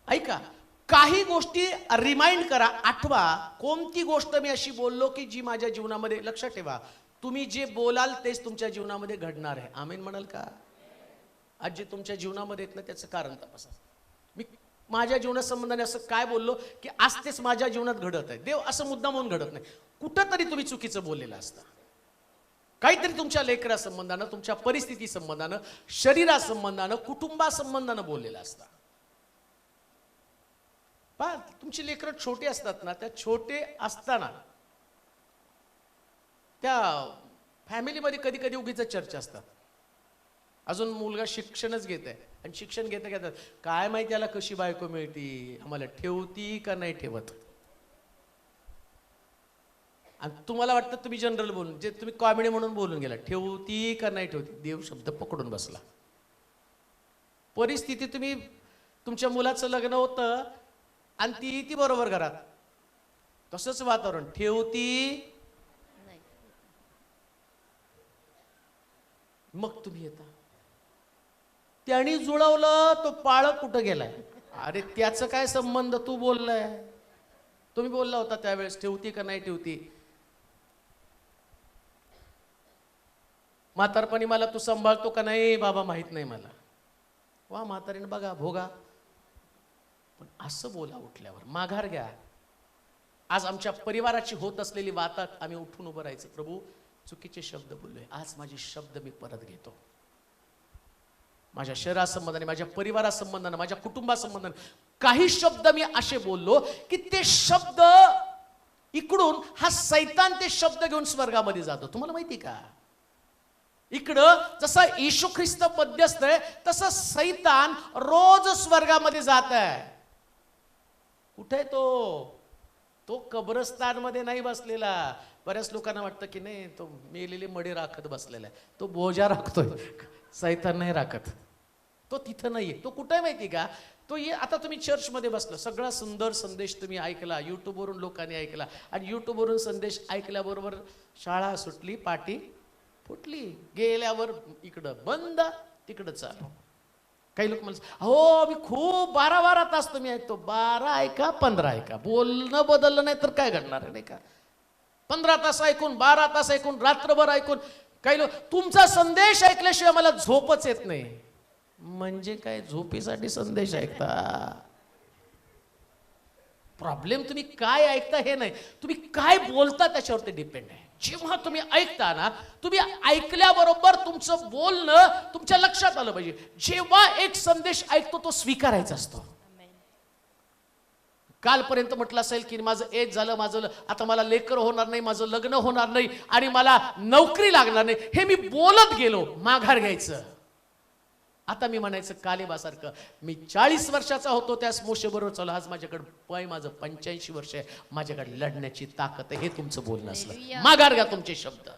ऐका, काही गोष्टी रिमाइंड करा, आठवा. कोणती गोष्ट मी अशी बोललो की जी माझ्या जीवनामध्ये, लक्षात ठेवा, तुम्ही जे बोलाल तेच तुमच्या जीवनामध्ये घडणार आहे. आमेन म्हणाल का? आज जे तुमच्या जीवनामध्ये येत ना त्याचं कारण तपासा. मी माझ्या जीवनासंबंधाने असं काय बोललो की आज तेच माझ्या जीवनात घडत आहे. देव असं मुद्दाम म्हणून घडत नाही. कुठंतरी तुम्ही चुकीचं बोललेलं असतं. काहीतरी तुमच्या लेकरासंबंधानं, तुमच्या परिस्थिती संबंधानं, शरीरासंबंधानं, कुटुंबासंबंधानं बोललेलं असतं. पहा, तुमची लेकरं छोटी असतात ना, त्या छोटे असताना त्या फॅमिलीमध्ये कधी कधी उगीच चर्चा असतात. अजून मुलगा शिक्षणच घेत आहे आणि शिक्षण घेतात, काय माहिती त्याला कशी बायको मिळती, आम्हाला ठेवती का नाही ठेवत. आणि तुम्हाला वाटतं तुम्ही जनरल बोलून, जे तुम्ही कॉमेडी म्हणून बोलून गेला, ठेवती का नाही ठेवती. देव शब्द पकडून बसला. परिस्थिती, तुम्ही तुमच्या मुलाचं लग्न होतं आणि ती बरोबर घरात, तसंच वातावरण, ठेवती. मग तुम्ही येता, त्याने जुळवलं, तो पाळत कुठं गेलाय. अरे त्याचं काय संबंध, तू बोललाय, तुम्ही बोलला होता त्यावेळेस, ठेवती का नाही ठेवती. म्हातारपणी मला तू सांभाळतो का नाही बाबा माहित नाही मला. वा म्हातारीनं बघा भोगा, पण असं बोला उठल्यावर, माघार घ्या. आज आमच्या परिवाराची होत असलेली वातात आम्ही उठून उभं राहायचं. प्रभू चुकीचे शब्द बोललोय, आज माझे शब्द मी परत घेतो. माझ्या शरीरासंबंधाने, माझ्या परिवारासंबंधाने, माझ्या कुटुंबासंबंधाने काही शब्द मी असे बोललो की ते शब्द इकडून हा सैतान ते शब्द घेऊन स्वर्गामध्ये जातो. तुम्हाला माहिती का? इकडं जसं येशू ख्रिस्त मध्यस्थ आहे तसं सैतान रोज स्वर्गामध्ये जात आहे. कुठे तो कब्रस्तान मध्ये नाही बसलेला. बऱ्याच लोकांना वाटतं की नाही तो मेलेले मडे राखत बसलेला आहे, तो बोजा राखतोय. सैतान नाही राखत, तो तिथं नाहीये. तो कुठे माहिती का? तो आता तुम्ही चर्चमध्ये बसला, सगळा सुंदर संदेश तुम्ही ऐकला, युट्यूबवरून लोकांनी ऐकला, आणि युट्यूबवरून संदेश ऐकल्याबरोबर शाळा सुटली, पाटी फुटली, गेल्यावर इकडं बंद तिकडं चालू. काही लोक म्हणतात हो मी खूप 12 तास तुम्ही ऐकतो. 12 ऐका 15 ऐका, बोलणं बदललं नाही तर काय घडणार आहे नाही का? 15 तास ऐकून, 12 तास ऐकून, रात्रभर ऐकून, काही लोक तुमचा संदेश ऐकल्याशिवाय मला झोपच येत नाही. म्हणजे काय झोपेसाठी संदेश ऐकता? प्रॉब्लेम तुम्ही काय ऐकता हे नाही, तुम्ही काय बोलता त्याच्यावरती डिपेंड आहे. जेव्हा तुम्ही ऐकता ना, तुम्ही ऐकल्याबरोबर तुमचं बोलणं तुमच्या लक्षात आलं पाहिजे. जेव्हा एक संदेश ऐकतो तो स्वीकारायचा असतो. कालपर्यंत म्हटलं असेल की माझं एज झालं, माझं आता मला लेकर होणार नाही, माझं लग्न होणार नाही आणि मला नोकरी लागणार नाही, हे मी बोलत गेलो. माघार घ्यायचं. आता मी म्हणायचं कालेबासारखं, मी 40 वर्षाचा होतो त्यास मोशे बरोबर चालू, आज माझ्याकडे वय माझं 85 वर्ष आहे, माझ्याकडे लढण्याची ताकद आहे. हे तुमचं बोलणं असलं. माघार घ्या तुमचे शब्द,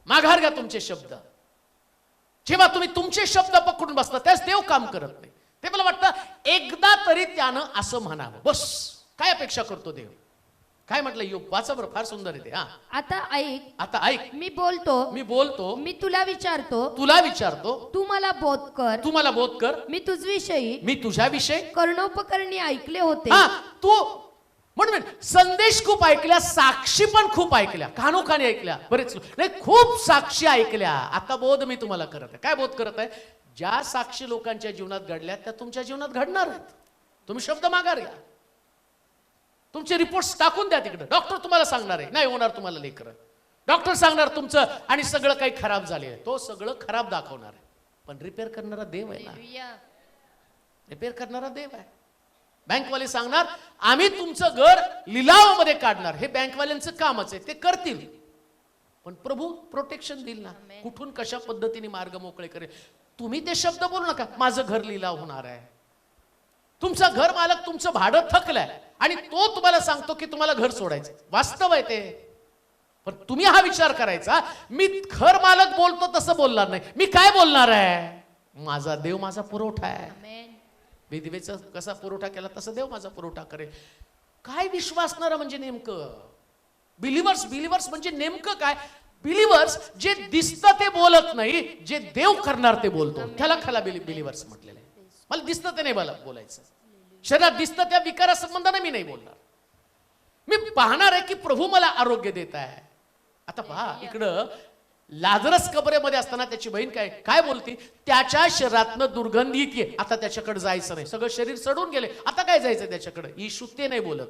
माघार घ्या तुमचे शब्द. जेव्हा तुम्ही तुमचे शब्द पकडून बसता त्यास देव काम करत नाही. ते मला वाटतं एकदा तरी त्यानं असं म्हणावं, बस. काय अपेक्षा करतो देव? काय म्हटलं योग? वाचा बरं, फार सुंदर आहे ते. आता ऐक. मी बोलतो, मी तुला विचारतो, तू मला बोध कर, मी तुझ्याविषयी कर्णोपकरणी ऐकले होते. तू म्हणून संदेश खूप ऐकल्या, साक्षी पण खूप ऐकल्या, कानोकानी ऐकल्या, बरेच नाही खूप साक्षी ऐकल्या. आता बोध मी तुम्हाला करत आहे. काय बोध करत आहे? ज्या साक्षी लोकांच्या जीवनात घडल्या त्या तुमच्या जीवनात घडणार आहेत. तुम्ही शब्द माघार घ्या. तुमचे रिपोर्ट्स टाकून द्या तिकडे. डॉक्टर तुम्हाला सांगणार आहे नाही होणार तुम्हाला लेकर, डॉक्टर सांगणार तुमचं आणि सगळं काही खराब झाले, तो सगळं खराब दाखवणार आहे. पण रिपेअर करणारा देव आहे ना, रिपेअर करणारा देव आहे. बँकवाले सांगणार आम्ही तुमचं घर लिलावामध्ये काढणार, हे बँकवाल्यांचं कामच आहे, ते करतील. पण प्रभू प्रोटेक्शन देईल ना, कुठून कशा पद्धतीने मार्ग मोकळे करेल. तुम्ही ते शब्द बोलू नका, माझं घर लिलाव होणार आहे. तुमचा घर मालक तुमचं भाडं थकलंय आणि तो तुम्हाला सांगतो की तुम्हाला घर सोडायचं. वास्तव आहे ते. पण तुम्ही हा विचार करायचा, मी घर मालक बोलतो तसं बोलणार नाही, मी काय बोलणार आहे? माझा देव माझा पुरवठा आहे. विधवेचा कसा पुरवठा केला तसं देव माझा पुरवठा करेल. काय विश्वासणार म्हणजे नेमकं बिलिव्हर्स म्हणजे नेमकं काय? बिलिव्हर्स जे दिसतं ते बोलत नाही, जे देव करणार ते बोलतो, त्याला खरा बिलिव्हर्स म्हटलेलं आहे. मला दिसतं ते नाही बोलायचं, शरीरात दिसतं त्या विकारा संबंधाने मी नाही बोलणार. मी पाहणार आहे की प्रभू मला आरोग्य देत आहे. आता पहा इकडं लाजरस कबरेमध्ये असताना त्याची बहीण काय बोलती? त्याच्या शरीरातनं दुर्गंधी येते, आता त्याच्याकडे जायचं नाही, सगळं शरीर सडून गेले, आता काय जायचं त्याच्याकडे? येशू ते नाही बोलत.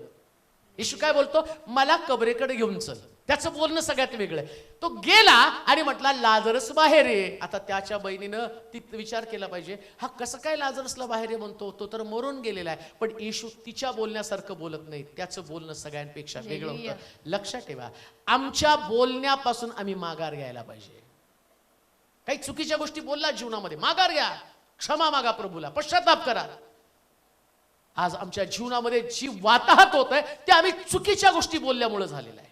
येशू काय बोलतो? मला कबरेकडे घेऊन चल. त्याचं बोलणं सगळ्यात वेगळं आहे. तो गेला आणि म्हटला लाजरस बाहेर ये. आता त्याच्या बहिणीनं ती विचार केला पाहिजे, हा कसं काय लाजरसला बाहेर ये म्हणतो, तो तर मरून गेलेला आहे. पण येशू तिच्या बोलण्यासारखं बोलत नाही, त्याचं बोलणं सगळ्यांपेक्षा वेगळं होतं. लक्षात ठेवा, आमच्या बोलण्यापासून आम्ही माघार घ्यायला पाहिजे. काही चुकीच्या गोष्टी बोलला जीवनामध्ये, माघार घ्या, क्षमा मागा प्रभूला, पश्चाताप करा. आज आमच्या जीवनामध्ये जी वाताहत होत आहे ते आम्ही चुकीच्या गोष्टी बोलल्यामुळे झालेलं आहे.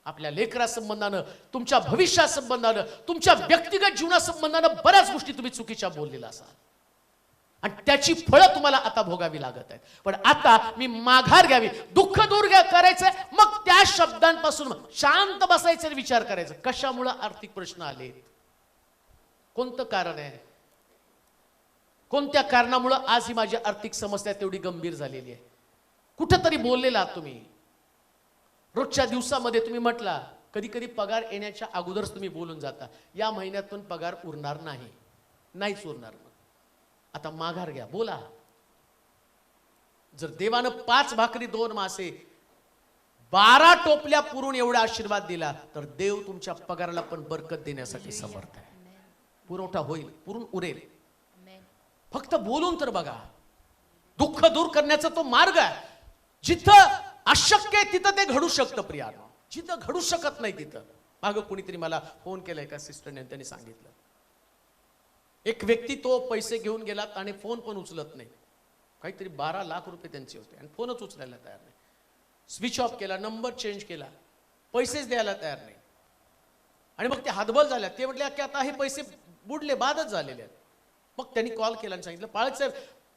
आपल्या लेकरा संबंधानं, तुमच्या भविष्या संबंधानं, तुमच्या व्यक्तिगत जीवना संबंधानं बऱ्याच गोष्टी तुम्ही चुकीच्या बोललेल्या असाल आणि त्याची फळं तुम्हाला आता भोगावी लागत आहेत. पण आता मी माघार घ्यावी, दुःख दूर करायचंय, मग त्या शब्दांपासून शांत बसायचं आणि विचार करायचं. कशामुळे आर्थिक प्रश्न आले, कोणतं कारण आहे, कोणत्या कारणामुळे आज ही माझी आर्थिक समस्या तेवढी गंभीर झालेली आहे. कुठंतरी बोललेला तुम्ही रोजच्या दिवसामध्ये तुम्ही म्हटला कधी कधी पगार येण्याच्या अगोदरच तुम्ही बोलून जाता, या महिन्यातून पगार उरणार नाही, नाहीच उरणार. मग आता माघार घ्या, बोला. जर देवानं 5 भाकरी 2 मासे 12 टोपल्या पुरून एवढा आशीर्वाद दिला, तर देव तुमच्या पगाराला पण बरकत देण्यासाठी समर्थ आहे. पुरवठा होईल, पुरून उरेल. फक्त बोलून तर बघा. दुःख दूर करण्याचा तो मार्ग आहे. जिथं अशक्य आहे तिथं ते घडू शकतं प्रियानो. जिथं घडू शकत नाही तिथं. मागं कुणीतरी मला फोन केला, एका सिस्टरने, त्यांनी सांगितलं एक व्यक्ती तो पैसे घेऊन गेला आणि फोन पण उचलत नाही. काहीतरी 12 लाख रुपये त्यांचे होते आणि फोनच उचलायला तयार नाही. स्विच ऑफ केला, नंबर चेंज केला, पैसेच द्यायला तयार नाही. आणि मग ते हातबल झाल्या. ते म्हटले की आता हे पैसे बुडले, बादच झालेले आहेत. मग त्यांनी कॉल केला आणि सांगितलं, पाळक साहेब,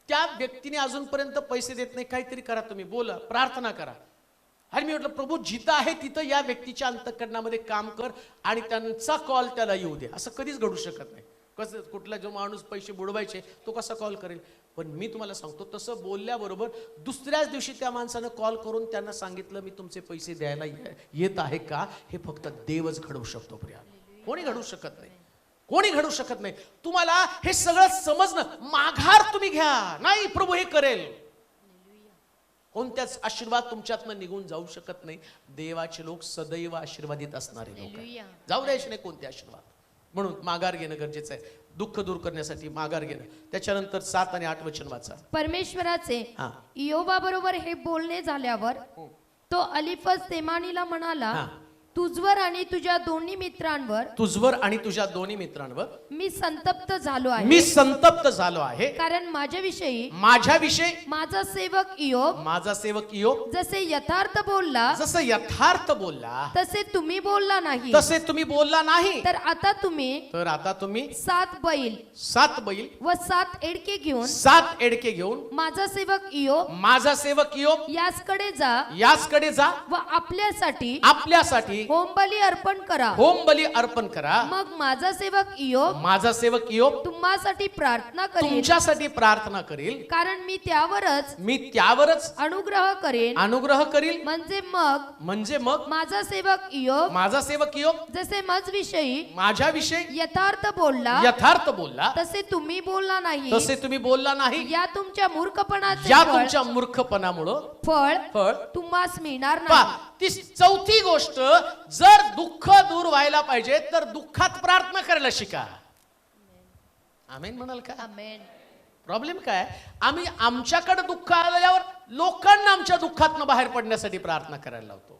त्या व्यक्तीने अजूनपर्यंत पैसे देत नाही, काहीतरी करा, तुम्ही बोला, प्रार्थना करा. आणि मी म्हटलं, प्रभू जिथं आहे तिथं या व्यक्तीच्या अंतःकरणामध्ये काम कर आणि त्यांचा कॉल त्याला येऊ दे. असं कधीच घडू शकत नाही. कसं कुठला जो माणूस पैसे बुडवायचे तो कसा कॉल करेल. पण मी तुम्हाला सांगतो, तसं बोलल्याबरोबर दुसऱ्याच दिवशी त्या माणसानं कॉल करून त्यांना सांगितलं, मी तुमचे पैसे द्यायला येत आहे का. हे फक्त देवच घडवू शकतो प्रिया, कोणी घडवू शकत नाही, कोणी घडवू शकत नाही. तुम्हाला हे सगळं समजणं, माघार तुम्ही घ्या. नाही, प्रभू हे करेल. कोणत्याच आशीर्वाद तुमच्यातनं निघून जाऊ शकत नाही. देवाचे लोक सदैव आशीर्वादित असणारे लोक, जाऊ द्यायचे नाही कोणते आशीर्वाद. म्हणून माघार घेणं गरजेचं आहे. दुःख दूर करण्यासाठी माघार घेणं. त्याच्यानंतर 7 आणि 8 वचन वाचा. परमेश्वराचे इयोबाबरोबर हे बोलणे झाल्यावर तो अलिफज तेमानीला म्हणाला, तुझवर आणि तुझ्या दोन्ही मित्रांवर, तुझवर आणि तुझ्या दोन्ही मित्रांवर मी संतप्त झालो आहे. मी संतप्त झालो आहे. कारण माझ्याविषयी माझा सेवक इयोब, माझा सेवक इयोब जसे यथार्थ बोलला, जसं यथार्थ बोलला, तसे तुम्ही बोलला नाही. तसे तुम्ही बोलला नाही. तर आता तुम्ही 7 बैल व 7 एडके घेऊन माझा सेवक इयोब याचकडे जा व आपल्यासाठी होम बली अर्पण करा. मग माझा सेवक इयोब तुम्हासाठी प्रार्थना करेल. कारण मी त्यावरच अनुग्रह करेल. म्हणजे मग माझा सेवक इयोब जसे माझ्याविषयी यथार्थ बोलला, तसे तुम्ही बोलला नाही. या तुमच्या मूर्खपणामुळे फळ तुम्हास मिळणार नाही. ती चौथी गोष्ट, जर दुःख दूर व्हायला पाहिजे तर दुःखात प्रार्थना करायला शिका. आमेन म्हणाल का. प्रॉब्लेम काय, आम्ही आमच्याकडे दुःख आल्यावर लोकांना आमच्या दुःखातनं बाहेर पडण्यासाठी प्रार्थना करायला लावतो.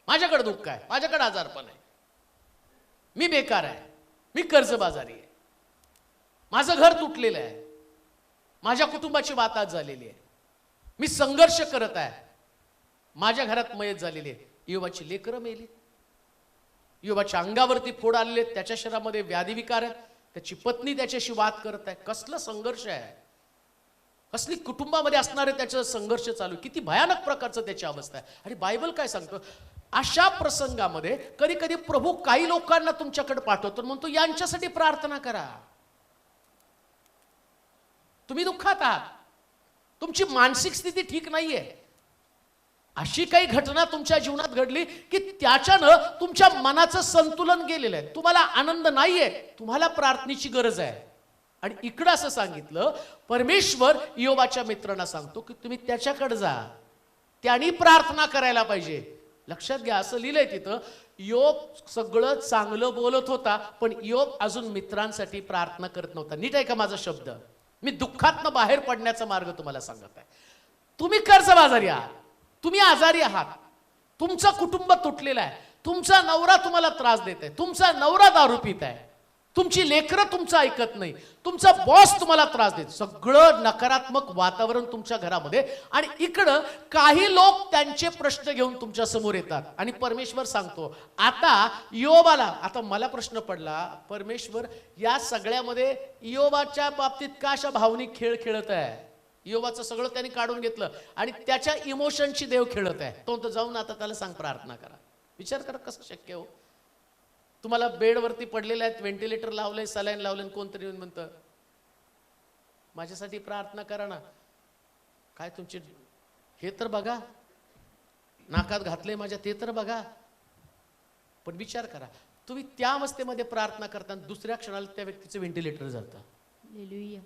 माझ्याकडे दुःख आहे, माझ्याकडे आजारपण आहे, मी बेकार आहे, मी कर्जबाजारी आहे, माझं घर तुटलेलं आहे, माझ्या कुटुंबाची वाताहत झालेली आहे, मी संघर्ष करत आहे, माझ्या घरात मयत झालेली आहे. इयोबाची लेकरं मेली, इयोबाच्या अंगावरती फोड आलेले, त्याच्या शरीरामध्ये व्याधी विकार आहेत, त्याची पत्नी त्याच्याशी वाद करत आहे. कसला संघर्ष आहे, कसली कुटुंबामध्ये असणारे त्याचं संघर्ष चालू, किती भयानक प्रकारचं त्याची अवस्था आहे. आणि बायबल काय सांगतो, अशा प्रसंगामध्ये कधी कधी प्रभू काही लोकांना तुमच्याकडे पाठवतो, म्हणतो यांच्यासाठी प्रार्थना करा. तुम्ही दुःखात आहात, तुमची मानसिक स्थिती ठीक नाहीये, अशी काही घटना तुमच्या जीवनात घडली की त्याच्यानं तुमच्या मनाचं संतुलन गेलेलं आहे, तुम्हाला आनंद नाहीये, तुम्हाला प्रार्थनेची गरज आहे. आणि इकडं असं सांगितलं, परमेश्वर इयोबाच्या मित्रांना सांगतो की तुम्ही त्याच्याकडे जा, त्यांनी प्रार्थना करायला पाहिजे. लक्षात घ्या, असं लिहिलंय तिथं, इयोब सगळं चांगलं बोलत होता, पण इयोब अजून मित्रांसाठी प्रार्थना करत नव्हता. नीट आहे का माझा शब्द. मी दुःखातनं बाहेर पडण्याचा मार्ग तुम्हाला सांगत आहे. तुम्ही कर्जबाजारी आहात, तुम्ही आजारी आहात, तुमचं कुटुंब तुटलेलं आहे, तुमचा नवरा तुम्हाला त्रास देत आहे, तुमचा नवरा दारू पित आहे, तुमची लेकरं तुमचं ऐकत नाही, तुमचा बॉस तुम्हाला त्रास देत, सगळं नकारात्मक वातावरण तुमच्या घरामध्ये. आणि इकडं काही लोक त्यांचे प्रश्न घेऊन तुमच्या समोर येतात आणि परमेश्वर सांगतो, आता इयोबाला, आता मला प्रश्न पडला, परमेश्वर या सगळ्यामध्ये इयोबाच्या बाबतीत का अशा भावनिक खेळ खेळत आहे. इयोबाचं सगळं त्यांनी काढून घेतलं आणि त्याच्या इमोशनची देव खेळत आहे. तो जाऊन आता त्याला सांग प्रार्थना करा. विचार करा कसं शक्य हो. तुम्हाला बेडवरती पडलेले आहेत, व्हेंटिलेटर लावलंय, सलाईन लावलंय, कोणतरी येऊन म्हणतं माझ्यासाठी प्रार्थना करा ना. काय तुमचे हे तर बघा, नाकात घातले माझ्या ते तर बघा. पण विचार करा, तुम्ही त्या अवस्थेमध्ये प्रार्थना करताना दुसऱ्या क्षणाला त्या व्यक्तीचं व्हेंटिलेटर जातं. हालेलुया.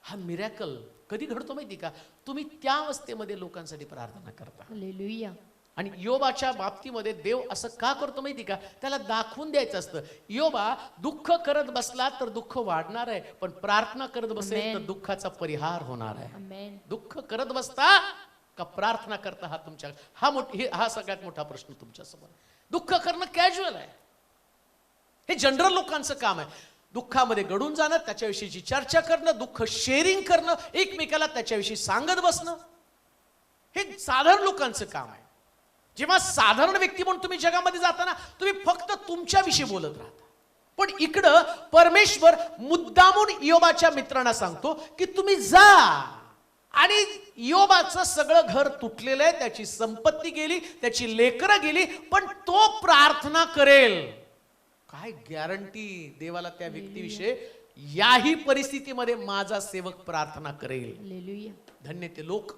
हा मिरॅकल कधी घडतो माहिती का? तुम्ही त्या अवस्थेमध्ये लोकांसाठी प्रार्थना करता. हालेलुया. आणि योबाच्या बाबतीमध्ये देव असं का करतो माहिती का? त्याला दाखवून द्यायचं असतं, योबा दुःख करत बसला तर दुःख वाढणार आहे, पण प्रार्थना करत बसेल तर दुःखाचा परिहार होणार आहे. आमेन. दुःख करत बसता का प्रार्थना करता, हा तुमच्या हा सगळ्यात मोठा प्रश्न तुमच्या समोर. दुःख करणं कॅज्युअल आहे, हे जनरल लोकांचं काम आहे. दुःखामध्ये गडून जाणं, त्याच्याविषयीची चर्चा करणं, दुःख शेअरिंग करणं, एकमेकाला त्याच्याविषयी सांगत बसणं, हे साधारण लोकांचं काम आहे. जेव्हा साधारण व्यक्ती म्हणून तुम्ही जगामध्ये जाताना तुम्ही फक्त तुमच्याविषयी बोलत राहता. पण इकडं परमेश्वर मुद्दामून योबाच्या मित्रांना सांगतो की तुम्ही जा. आणि योबाचं सगळं घर तुटलेलं आहे, त्याची संपत्ती गेली, त्याची लेकरं गेली, पण तो प्रार्थना करेल. काय गॅरंटी देवाला त्या व्यक्तीविषयी, याही परिस्थितीमध्ये माझा सेवक प्रार्थना करेल. हालेलुया. धन्य ते लोक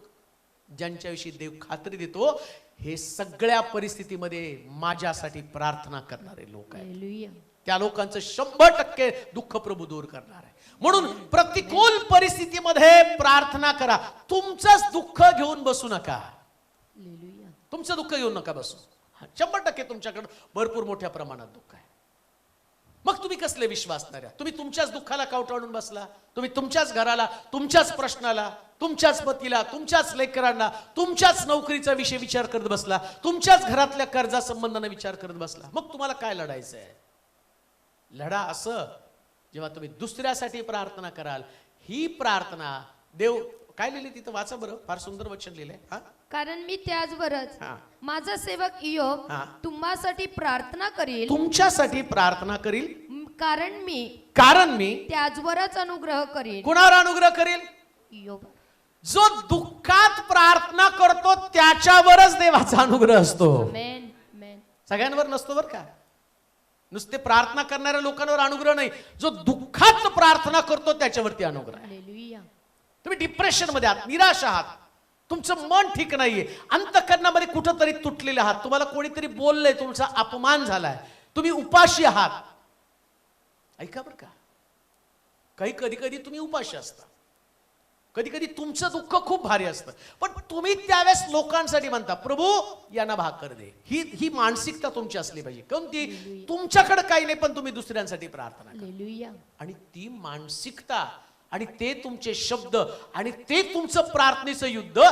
ज्यांच्याविषयी देव खात्री देतो, हे सगळ्या परिस्थितीमध्ये माझ्यासाठी प्रार्थना करणारे लोक आहेत. हालेलुया. त्या लोकांचं 100% दुःख प्रभू दूर करणार आहे. म्हणून प्रतिकूल परिस्थितीमध्ये प्रार्थना करा. तुमचंच दुःख घेऊन बसू नका. हालेलुया. तुमचं दुःख घेऊन नका बसू. 100% तुमच्याकडे भरपूर मोठ्या प्रमाणात दुःख आहे. मग तुम्ही कसले विश्वासणाऱ्या? तुम्ही तुमच्याच दुःखाला कावटाळून बसला, तुम्ही तुमच्याच घराला, तुमच्याच प्रश्नाला, तुमच्याच पतीला, तुमच्याच लेकरांना, तुमच्याच नोकरीचा विचार करत बसला, तुमच्याच घरातल्या कर्जा संबंधाने विचार करत बसला. मग तुम्हाला काय लढायचं आहे? लढा असं, जेव्हा तुम्ही दुसऱ्यासाठी प्रार्थना कराल. ही प्रार्थना देव काय लिहिले तिथं वाचा बरं, फार सुंदर वचन लिहिलंय. हा, कारण मी त्याचवरच हा. माझा सेवक इयोब हा. तुम्हासाठी प्रार्थना करील, तुमच्यासाठी प्रार्थना करील, कारण मी त्याचवरच अनुग्रह करील. कुणावर अनुग्रह करेल? इयोब. जो दुःखात प्रार्थना करतो त्याच्यावरच देवाचा अनुग्रह असतो. आमेन. आमेन. सगळ्यांवर नसतो बरं का. नुसते प्रार्थना करणाऱ्या लोकांवर अनुग्रह नाही, जो दुःखात प्रार्थना करतो त्याच्यावरती अनुग्रह आहे. हालेलुया. तुम्ही डिप्रेशन मध्ये आहात, निराश आहात, तुमचं मन ठीक नाहीये, अंतःकरणामध्ये कुठंतरी तुटलेले आहात, तुम्हाला कोणीतरी बोललंय, तुमचा अपमान झालाय, तुम्ही उपाशी आहात. ऐका बरं का, कधी कधी तुम्ही उपाशी असता, कधी कधी तुमचं दुःख खूप भारी असतं, पण तुम्ही त्यावेळेस लोकांसाठी म्हणता प्रभू यांना भाकर दे. ही मानसिकता तुमची असली पाहिजे. कोणती? तुमच्याकडे काही नाही पण तुम्ही दुसऱ्यांसाठी प्रार्थना करा. हालेलुया. आणि ती मानसिकता आणि ते तुमचे शब्द आणि ते तुमचं प्रार्थनेचं युद्ध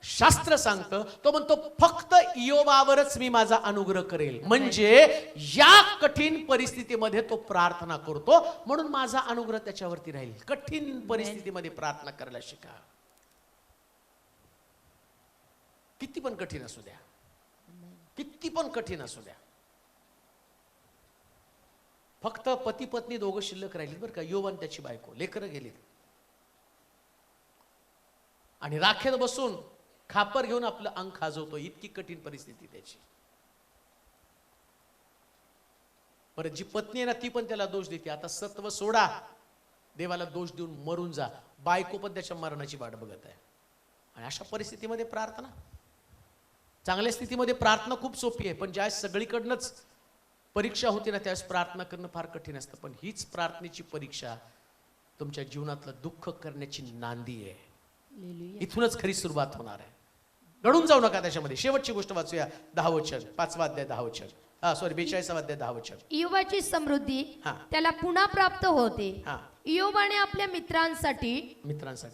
शास्त्र सांगतं. तो म्हणतो फक्त इयोबावरच मी माझा अनुग्रह करेल. म्हणजे या कठीण परिस्थितीमध्ये तो प्रार्थना करतो म्हणून माझा अनुग्रह त्याच्यावरती राहील. कठीण परिस्थितीमध्ये प्रार्थना करायला शिका. किती पण कठीण असू द्या, किती पण कठीण असू द्या. फक्त पती पत्नी दोघं शिल्लक राहिली बरं का, इयोब आणि त्याची बायको, लेकरं गेली, आणि राखेत बसून खापर घेऊन आपलं अंग खाजवतो. इतकी कठीण परिस्थिती त्याची. परत जी पत्नी आहे ना, ती पण त्याला दोष देते. आता सत्व सोडा, देवाला दोष देऊन मरून जा. बायको पण त्याच्या मरणाची वाट बघत आहे. आणि अशा परिस्थितीमध्ये प्रार्थना, चांगल्या स्थितीमध्ये प्रार्थना खूप सोपी आहे, पण ज्या सगळीकडनंच परीक्षा होती ना, त्यावेळेस प्रार्थना करणं फार कठीण असतं. पण हीच प्रार्थनेची परीक्षा तुमच्या जीवनातलं दुःख करण्याची नांदी आहे. इथूनच खरी सुरुवात होणार आहे. घडून जाऊ नका त्याच्यामध्ये. शेवटची गोष्ट वाचूया, 10 वचन, 5वा अध्याय 10 वचन, 42वा अध्याय 10 वचन. इयोबाची समृद्धी त्याला पुन्हा प्राप्त होते. इयोबाने आपल्या मित्रांसाठी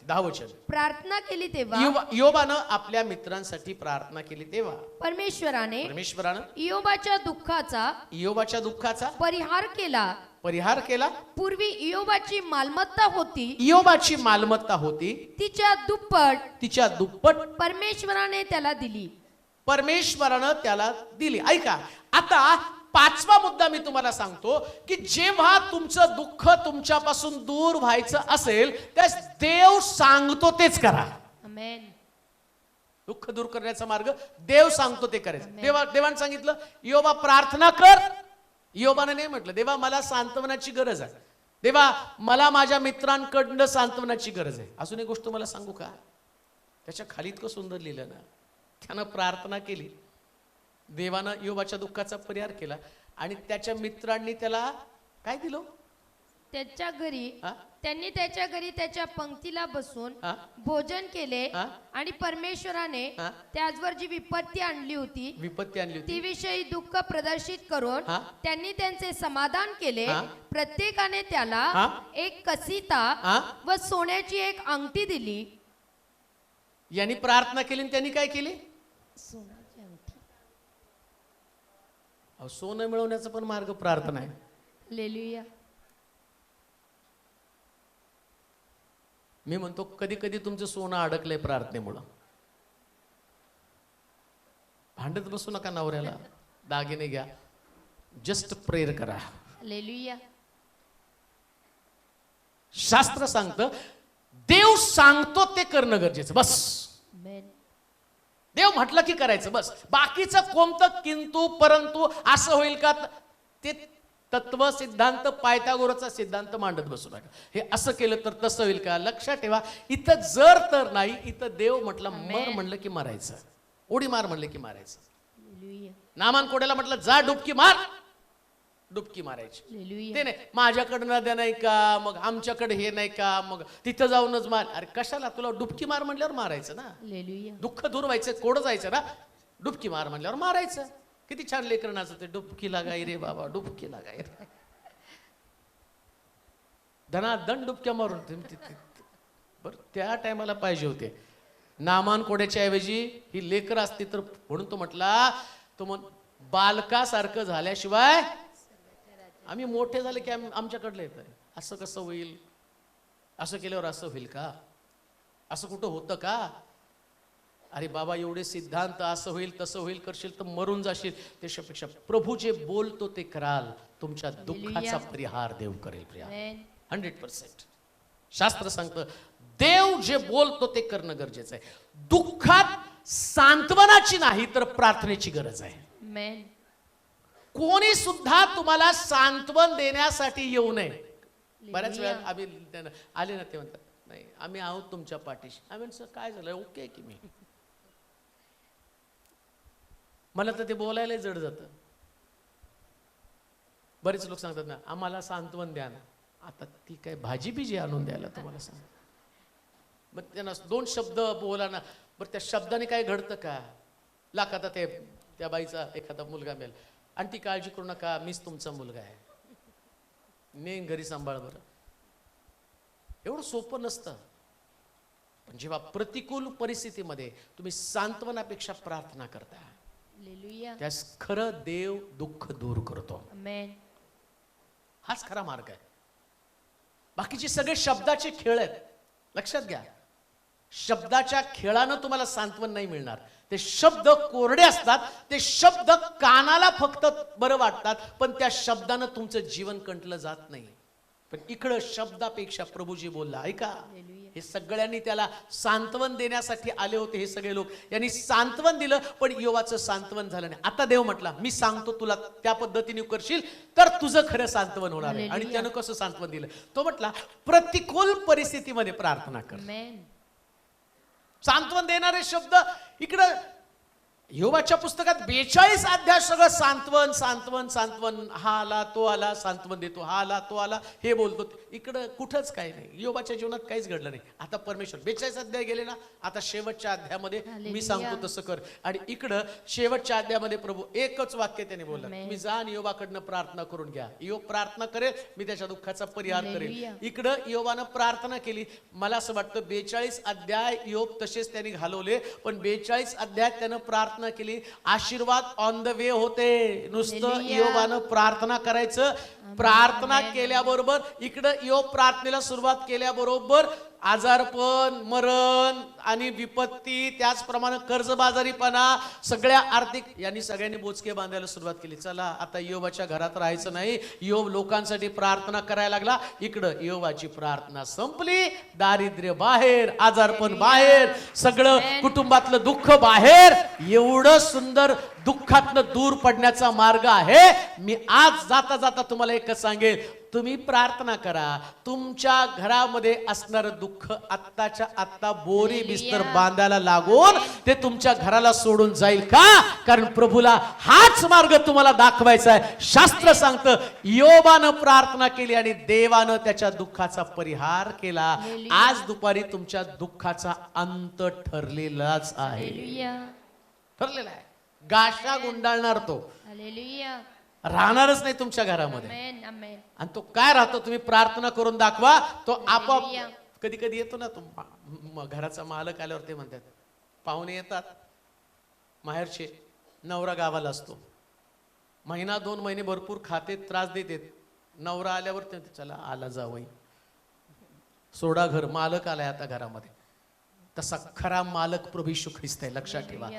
10 वचन प्रार्थना केली तेव्हा, इयोबानं आपल्या मित्रांसाठी प्रार्थना केली तेव्हा परमेश्वराने इयोबाच्या दुःखाचा परिहार केला. पूर्वी इयोबाची मालमत्ता होती, तिच्या दुप्पट परमेश्वराने त्याला दिली. ऐका, आता 5वा मुद्दा मी तुम्हाला सांगतो की जेव्हा तुमचं दुःख तुमच्यापासून दूर व्हायचं असेल त्यास देव सांगतो तेच करा. आमेन. दुःख दूर करण्याचा मार्ग देव सांगतो ते करायचं. देवाने सांगितलं इयोबा प्रार्थना कर. इयोबाने नाही म्हटलं देवा मला सांत्वनाची गरज आहे, देवा मला माझ्या मित्रांकडनं सांत्वनाची गरज आहे. अजून एक गोष्ट मला सांगू का, त्याच्या खाली इतकं सुंदर लिहिलं ना, त्यानं प्रार्थना केली, देवानं इयोबाच्या दुःखाचा परिहार केला, आणि त्याच्या मित्रांनी त्याला काय दिलं? त्याच्या घरी हा? त्यांनी त्याच्या घरी त्याच्या पंक्तीला बसून हा? भोजन केले हा? आणि परमेश्वराने हा? त्याचवर जी विपत्ती आणली होती विपत्ती आणली होती ती विषयी दुःख प्रदर्शित करून हा? त्यांनी त्यांचे समाधान केले. हा? प्रत्येकाने त्याला हा? एक कसिता हा? व सोन्याची एक अंगठी दिली. यांनी प्रार्थना केली आणि त्यांनी काय केली? सोन्याची अंगठी. अहो, सोनं मिळवण्याचा पण मार्ग प्रार्थना आहे. हालेलुया. मी म्हणतो कधी कधी तुमचं सोनं अडकलंय प्रार्थनेमुळं. भांडत बसू नका नवऱ्याला, दागिने घ्या, जस्ट प्रेयर करा. हालेलुया. शास्त्र सांगतं देव सांगतो ते करणं गरजेचं, बस. आमेन. देव म्हटलं की करायचं, बस. बाकीचं कोणतं किंतु परंतु असं होईल का, ते तत्व सिद्धांत पायथागोरसचा सिद्धांत मांडत बसू नका. हे असं केलं तर तसं होईल का, लक्षात ठेवा. इथं जर तर नाही, इथं देव म्हटलं मर म्हणलं की मारायचं, उडी मार म्हणलं की मारायचं. हालेलुया. नामान कोड्याला म्हटलं जा डुबकी मार, डुबकी मारायची. हालेलुया. ते नाही माझ्याकडे नद्या नाही का, मग आमच्याकडे हे नाही का, मग तिथं जाऊनच मार. अरे कशाला, तुला डुबकी मार म्हणल्यावर मारायचं ना. हालेलुया. दुःख दूर व्हायचं, कोड जायचं ना. डुबकी मार म्हणल्यावर मारायचं. किती छान लेकरं नाचत, डुबकी लागाय रे बाबा, डुबकी लागाय रे. धनादन डुबक्या मारून बर त्या टायमाला पाहिजे होते. नामान कोड्याच्या ऐवजी ही लेकर असती तर, म्हणून तो म्हटला, तो बालकासारखं झाल्याशिवाय आम्ही मोठे झाले की आमच्याकडलं येत आहे. असं कसं होईल, असं केल्यावर असं होईल का, असं कुठं होतं का? अरे बाबा, एवढे सिद्धांत, असं होईल तसं होईल करशील तर मरून जाशील. त्याच्यापेक्षा प्रभू जे बोलतो ते कराल, तुमच्या दुःखाचा परिहार देव करेल. प्रिया, आमेन. 100%. शास्त्र सांगतं देव जे बोलतो ते करणं गरजेचं आहे. दुःखात सांत्वनाची नाही तर प्रार्थनेची गरज आहे. आमेन. कोणी सुद्धा तुम्हाला सांत्वन देण्यासाठी येऊ नये. बऱ्याच वेळा आम्ही आले ना, ते म्हणतात नाही आम्ही आहोत तुमच्या पाठीशी. आम्ही म्हणतो काय झालं, ओके की मी, मला तर ते बोलायला जड जातं. बरेच लोक सांगतात ना आम्हाला सांत्वन द्या ना. आता ती काय भाजी बिजी आणून द्यायला तुम्हाला सांग, मग त्यांना दोन शब्द बोला ना. बरं त्या शब्दाने काय घडतं का, लाखात ते त्या बाईचा एखादा मुलगा मिळेल आणि ती काळजी करू नका, मीच तुमचा मुलगा आहे, नेन घरी सांभाळ. बरं एवढं सोपं नसतं. पण जेव्हा प्रतिकूल परिस्थितीमध्ये तुम्ही सांत्वनापेक्षा प्रार्थना करता, हालेलुया. त्यास खरं देव दुःख दूर करतो. आमेन. हाच खरा मार्ग आहे. बाकीचे सगळे शब्दाचे खेळ आहेत. लक्षात घ्या, शब्दाच्या खेळानं तुम्हाला सांत्वन नाही मिळणार. ते शब्द कोरडे असतात, ते शब्द कानाला फक्त बरं वाटतात, पण त्या शब्दानं तुमचं जीवन कंटलं जात नाही. पण इकडं शब्दापेक्षा प्रभूजी बोलला. ऐका, हे सगळ्यांनी त्याला सांत्वन देण्यासाठी आले होते. हे सगळे लोक यांनी सांत्वन दिलं, पण योवाचं सांत्वन झालं नाही. आता देव म्हटला मी सांगतो तुला, त्या पद्धतीने करशील तर तुझं खरं सांत्वन होणार आहे. आणि त्यानं कसं सांत्वन दिलं, तो म्हटला प्रतिकूल परिस्थितीमध्ये प्रार्थना कर. आमेन. सांत्वन देणारे शब्द इकडं योबाच्या पुस्तकात 42 अध्याय सगळं सांत्वन सांत्वन सांत्वन. हा आला तो आला, सांत्वन देतो, हा आला तो आला, हे बोलतो. इकडं कुठंच काही नाही. योबाच्या जीवनात काहीच घडलं नाही. आता परमेश्वर 42 अध्याय गेले ना, आता शेवटच्या अध्यायामध्ये मी सांगतो तसं कर. आणि इकडं शेवटच्या अध्यायामध्ये प्रभू एकच वाक्य त्याने बोलला, मी जा आणि योबाकडनं प्रार्थना करून घ्या. योब प्रार्थना करेल, मी त्याच्या दुःखाचा परिहार करेल. इकडं योबानं प्रार्थना केली. मला असं वाटतं 42 अध्याय योब तसेच त्यांनी घालवले, पण 42 अध्याय त्यानं प्रार्थना केली. आशीर्वाद ऑन द वे होते. नुसतं योबानं प्रार्थना करायचं. प्रार्थना केल्याबरोबर इकडं योब प्रार्थनेला सुरुवात केल्याबरोबर आजारपण, मरण आणि विपत्ती, त्याचप्रमाणे कर्जबाजारीपणा, सगळ्या आर्थिक, यांनी सगळ्यांनी बोचके बांधायला सुरुवात केली. चला आता योबाच्या घरात राहायचं नाही. योब लोकांसाठी प्रार्थना करायला लागला. इकडं योबाची प्रार्थना संपली. दारिद्र्य बाहेर, आजारपण बाहेर, सगळं कुटुंबातलं दुःख बाहेर. एवढं सुंदर दुःखातनं दूर पडण्याचा मार्ग आहे. मी आज जाता जाता तुम्हाला एकच सांगेल, तुम्ही प्रार्थना करा. तुमच्या घरामध्ये असणारं दुःख आत्ताच्या आत्ता बोरी बिस्तर बांधायला लागून ते तुमच्या घराला सोडून जाईल का? कारण प्रभूला हाच मार्ग तुम्हाला दाखवायचा आहे. शास्त्र सांगतं, योबानं प्रार्थना केली आणि देवानं त्याच्या दुःखाचा परिहार केला. आज दुपारी तुमच्या दुःखाचा अंत ठरलेलाच आहे. ठरलेला आहे. गाशा गुंडाळणार तो, राहणारच नाही तुमच्या घरामध्ये. आणि तो काय राहतो तुम्ही प्रार्थना करून दाखवा, तो आपोआप. कधी कधी येतो ना तो घराचा मालक आल्यावर ते म्हणतात, पाहुणे येतात माहेरचे, नवरा गावाला असतो, महिना 2 महिने भरपूर खाते त्रास देतात. नवरा आल्यावर ते चला आला जावई, सोडा घर, मालक आलाय आता घरामध्ये. तसा खरा मालक प्रभू येशू ख्रिस्त आहे, लक्षात ठेवा.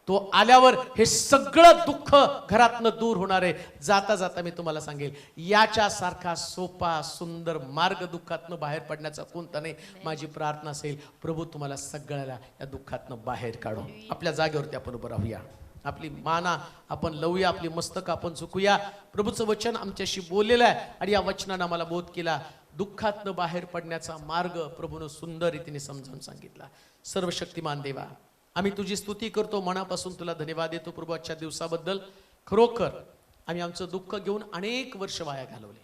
तो आल्यावर हे सगळं दुःख घरातनं दूर होणार आहे. जाता जाता मी तुम्हाला सांगेल, याच्या सारखा सोपा सुंदर मार्ग दुःखातनं बाहेर पडण्याचा कोणता नाही. माझी प्रार्थना असेल, प्रभू तुम्हाला सगळ्याला या दुःखातनं बाहेर काढो. आपल्या जागेवरती आपण उभं राहूया, आपली माना आपण लावूया, आपली मस्तक आपण झुकूया. प्रभूचं वचन आमच्याशी बोललेलं आहे आणि या वचनानं आम्हाला बोध केला. दुःखातनं बाहेर पडण्याचा मार्ग प्रभूनं सुंदर रीतीने समजावून सांगितला. सर्वशक्तिमान देवा, आम्ही तुझी स्तुती करतो, मनापासून तुला धन्यवाद देतो प्रभू आजच्या दिवसाबद्दल. खरोखर आम्ही आमचं दुःख घेऊन अनेक वर्ष वाया घालवले,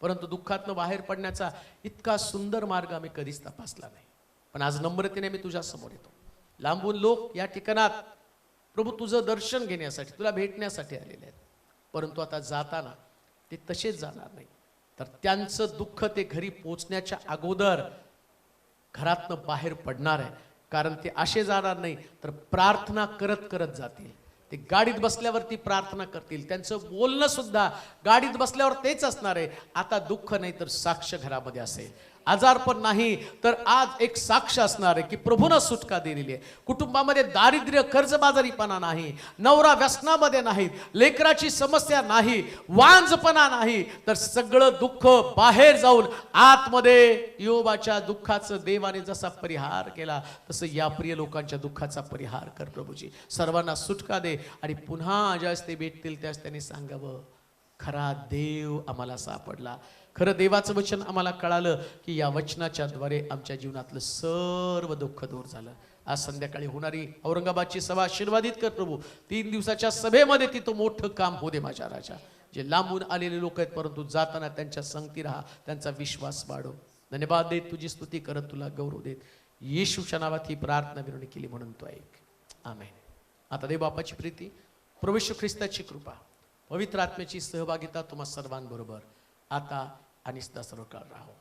परंतु दुःखातनं बाहेर पडण्याचा इतका सुंदर मार्ग आम्ही कधीच तपासला नाही. पण आज नम्रतेने मी तुझ्या समोर येतो. लांबून लोक या ठिकाणात प्रभू तुझं दर्शन घेण्यासाठी, तुला भेटण्यासाठी आलेले आहेत, परंतु आता जाताना ते तसेच जाणार नाही. तर त्यांचं दुःख ते घरी पोचण्याच्या अगोदर घरातनं बाहेर पडणार आहे. कारण ते असे जाणार नाही, तर प्रार्थना करत करत जातील. ते गाडीत बसल्यावरती प्रार्थना करतील. त्यांचं बोलणं सुद्धा गाडीत बसल्यावर तेच असणार आहे. आता दुःख नाही तर साक्ष घरामध्ये असेल. आजारपण नाही तर आज एक साक्ष असणार आहे की प्रभूनं सुटका दिलेली आहे. कुटुंबामध्ये दारिद्र्य, कर्जबाजारीपणा नाही, नवरा व्यसनामध्ये नाही, लेकराची समस्या नाही, वांझपणा नाही, तर सगळं दुःख बाहेर जाऊन आतमध्ये योबाच्या दुःखाचं देवाने जसा परिहार केला तसं या प्रिय लोकांच्या दुःखाचा परिहार कर प्रभूजी. सर्वांना सुटका दे आणि पुन्हा ज्यावेळेस ते भेटतील त्यावेळेस त्यांनी सांगावं, खरा देव आम्हाला सापडला. खरं देवाचं वचन आम्हाला कळालं की या वचनाच्या द्वारे आमच्या जीवनातलं सर्व दुःख दूर झालं. आज संध्याकाळी होणारी औरंगाबादची सभा आशीर्वादित कर प्रभू. 3 दिवसाच्या सभेमध्ये तिथं मोठं काम होऊ दे माझ्या राजा. जे लांबून आलेले लोक आहेत परंतु जाताना त्यांच्या संगती राहा, त्यांचा विश्वास वाढव. धन्यवाद देत, तुझी स्तुती करत, तुला गौरव देत, येशूच्या नावात ही प्रार्थना विनवणी केली म्हणून तो ऐक. आमेन. आता देव बापाची प्रीती, प्रभू येशू ख्रिस्ताची कृपा, पवित्र आत्म्याची सहभागिता तुम्हा सर्वांबरोबर आता आणि सदा सर्व काळ राहो.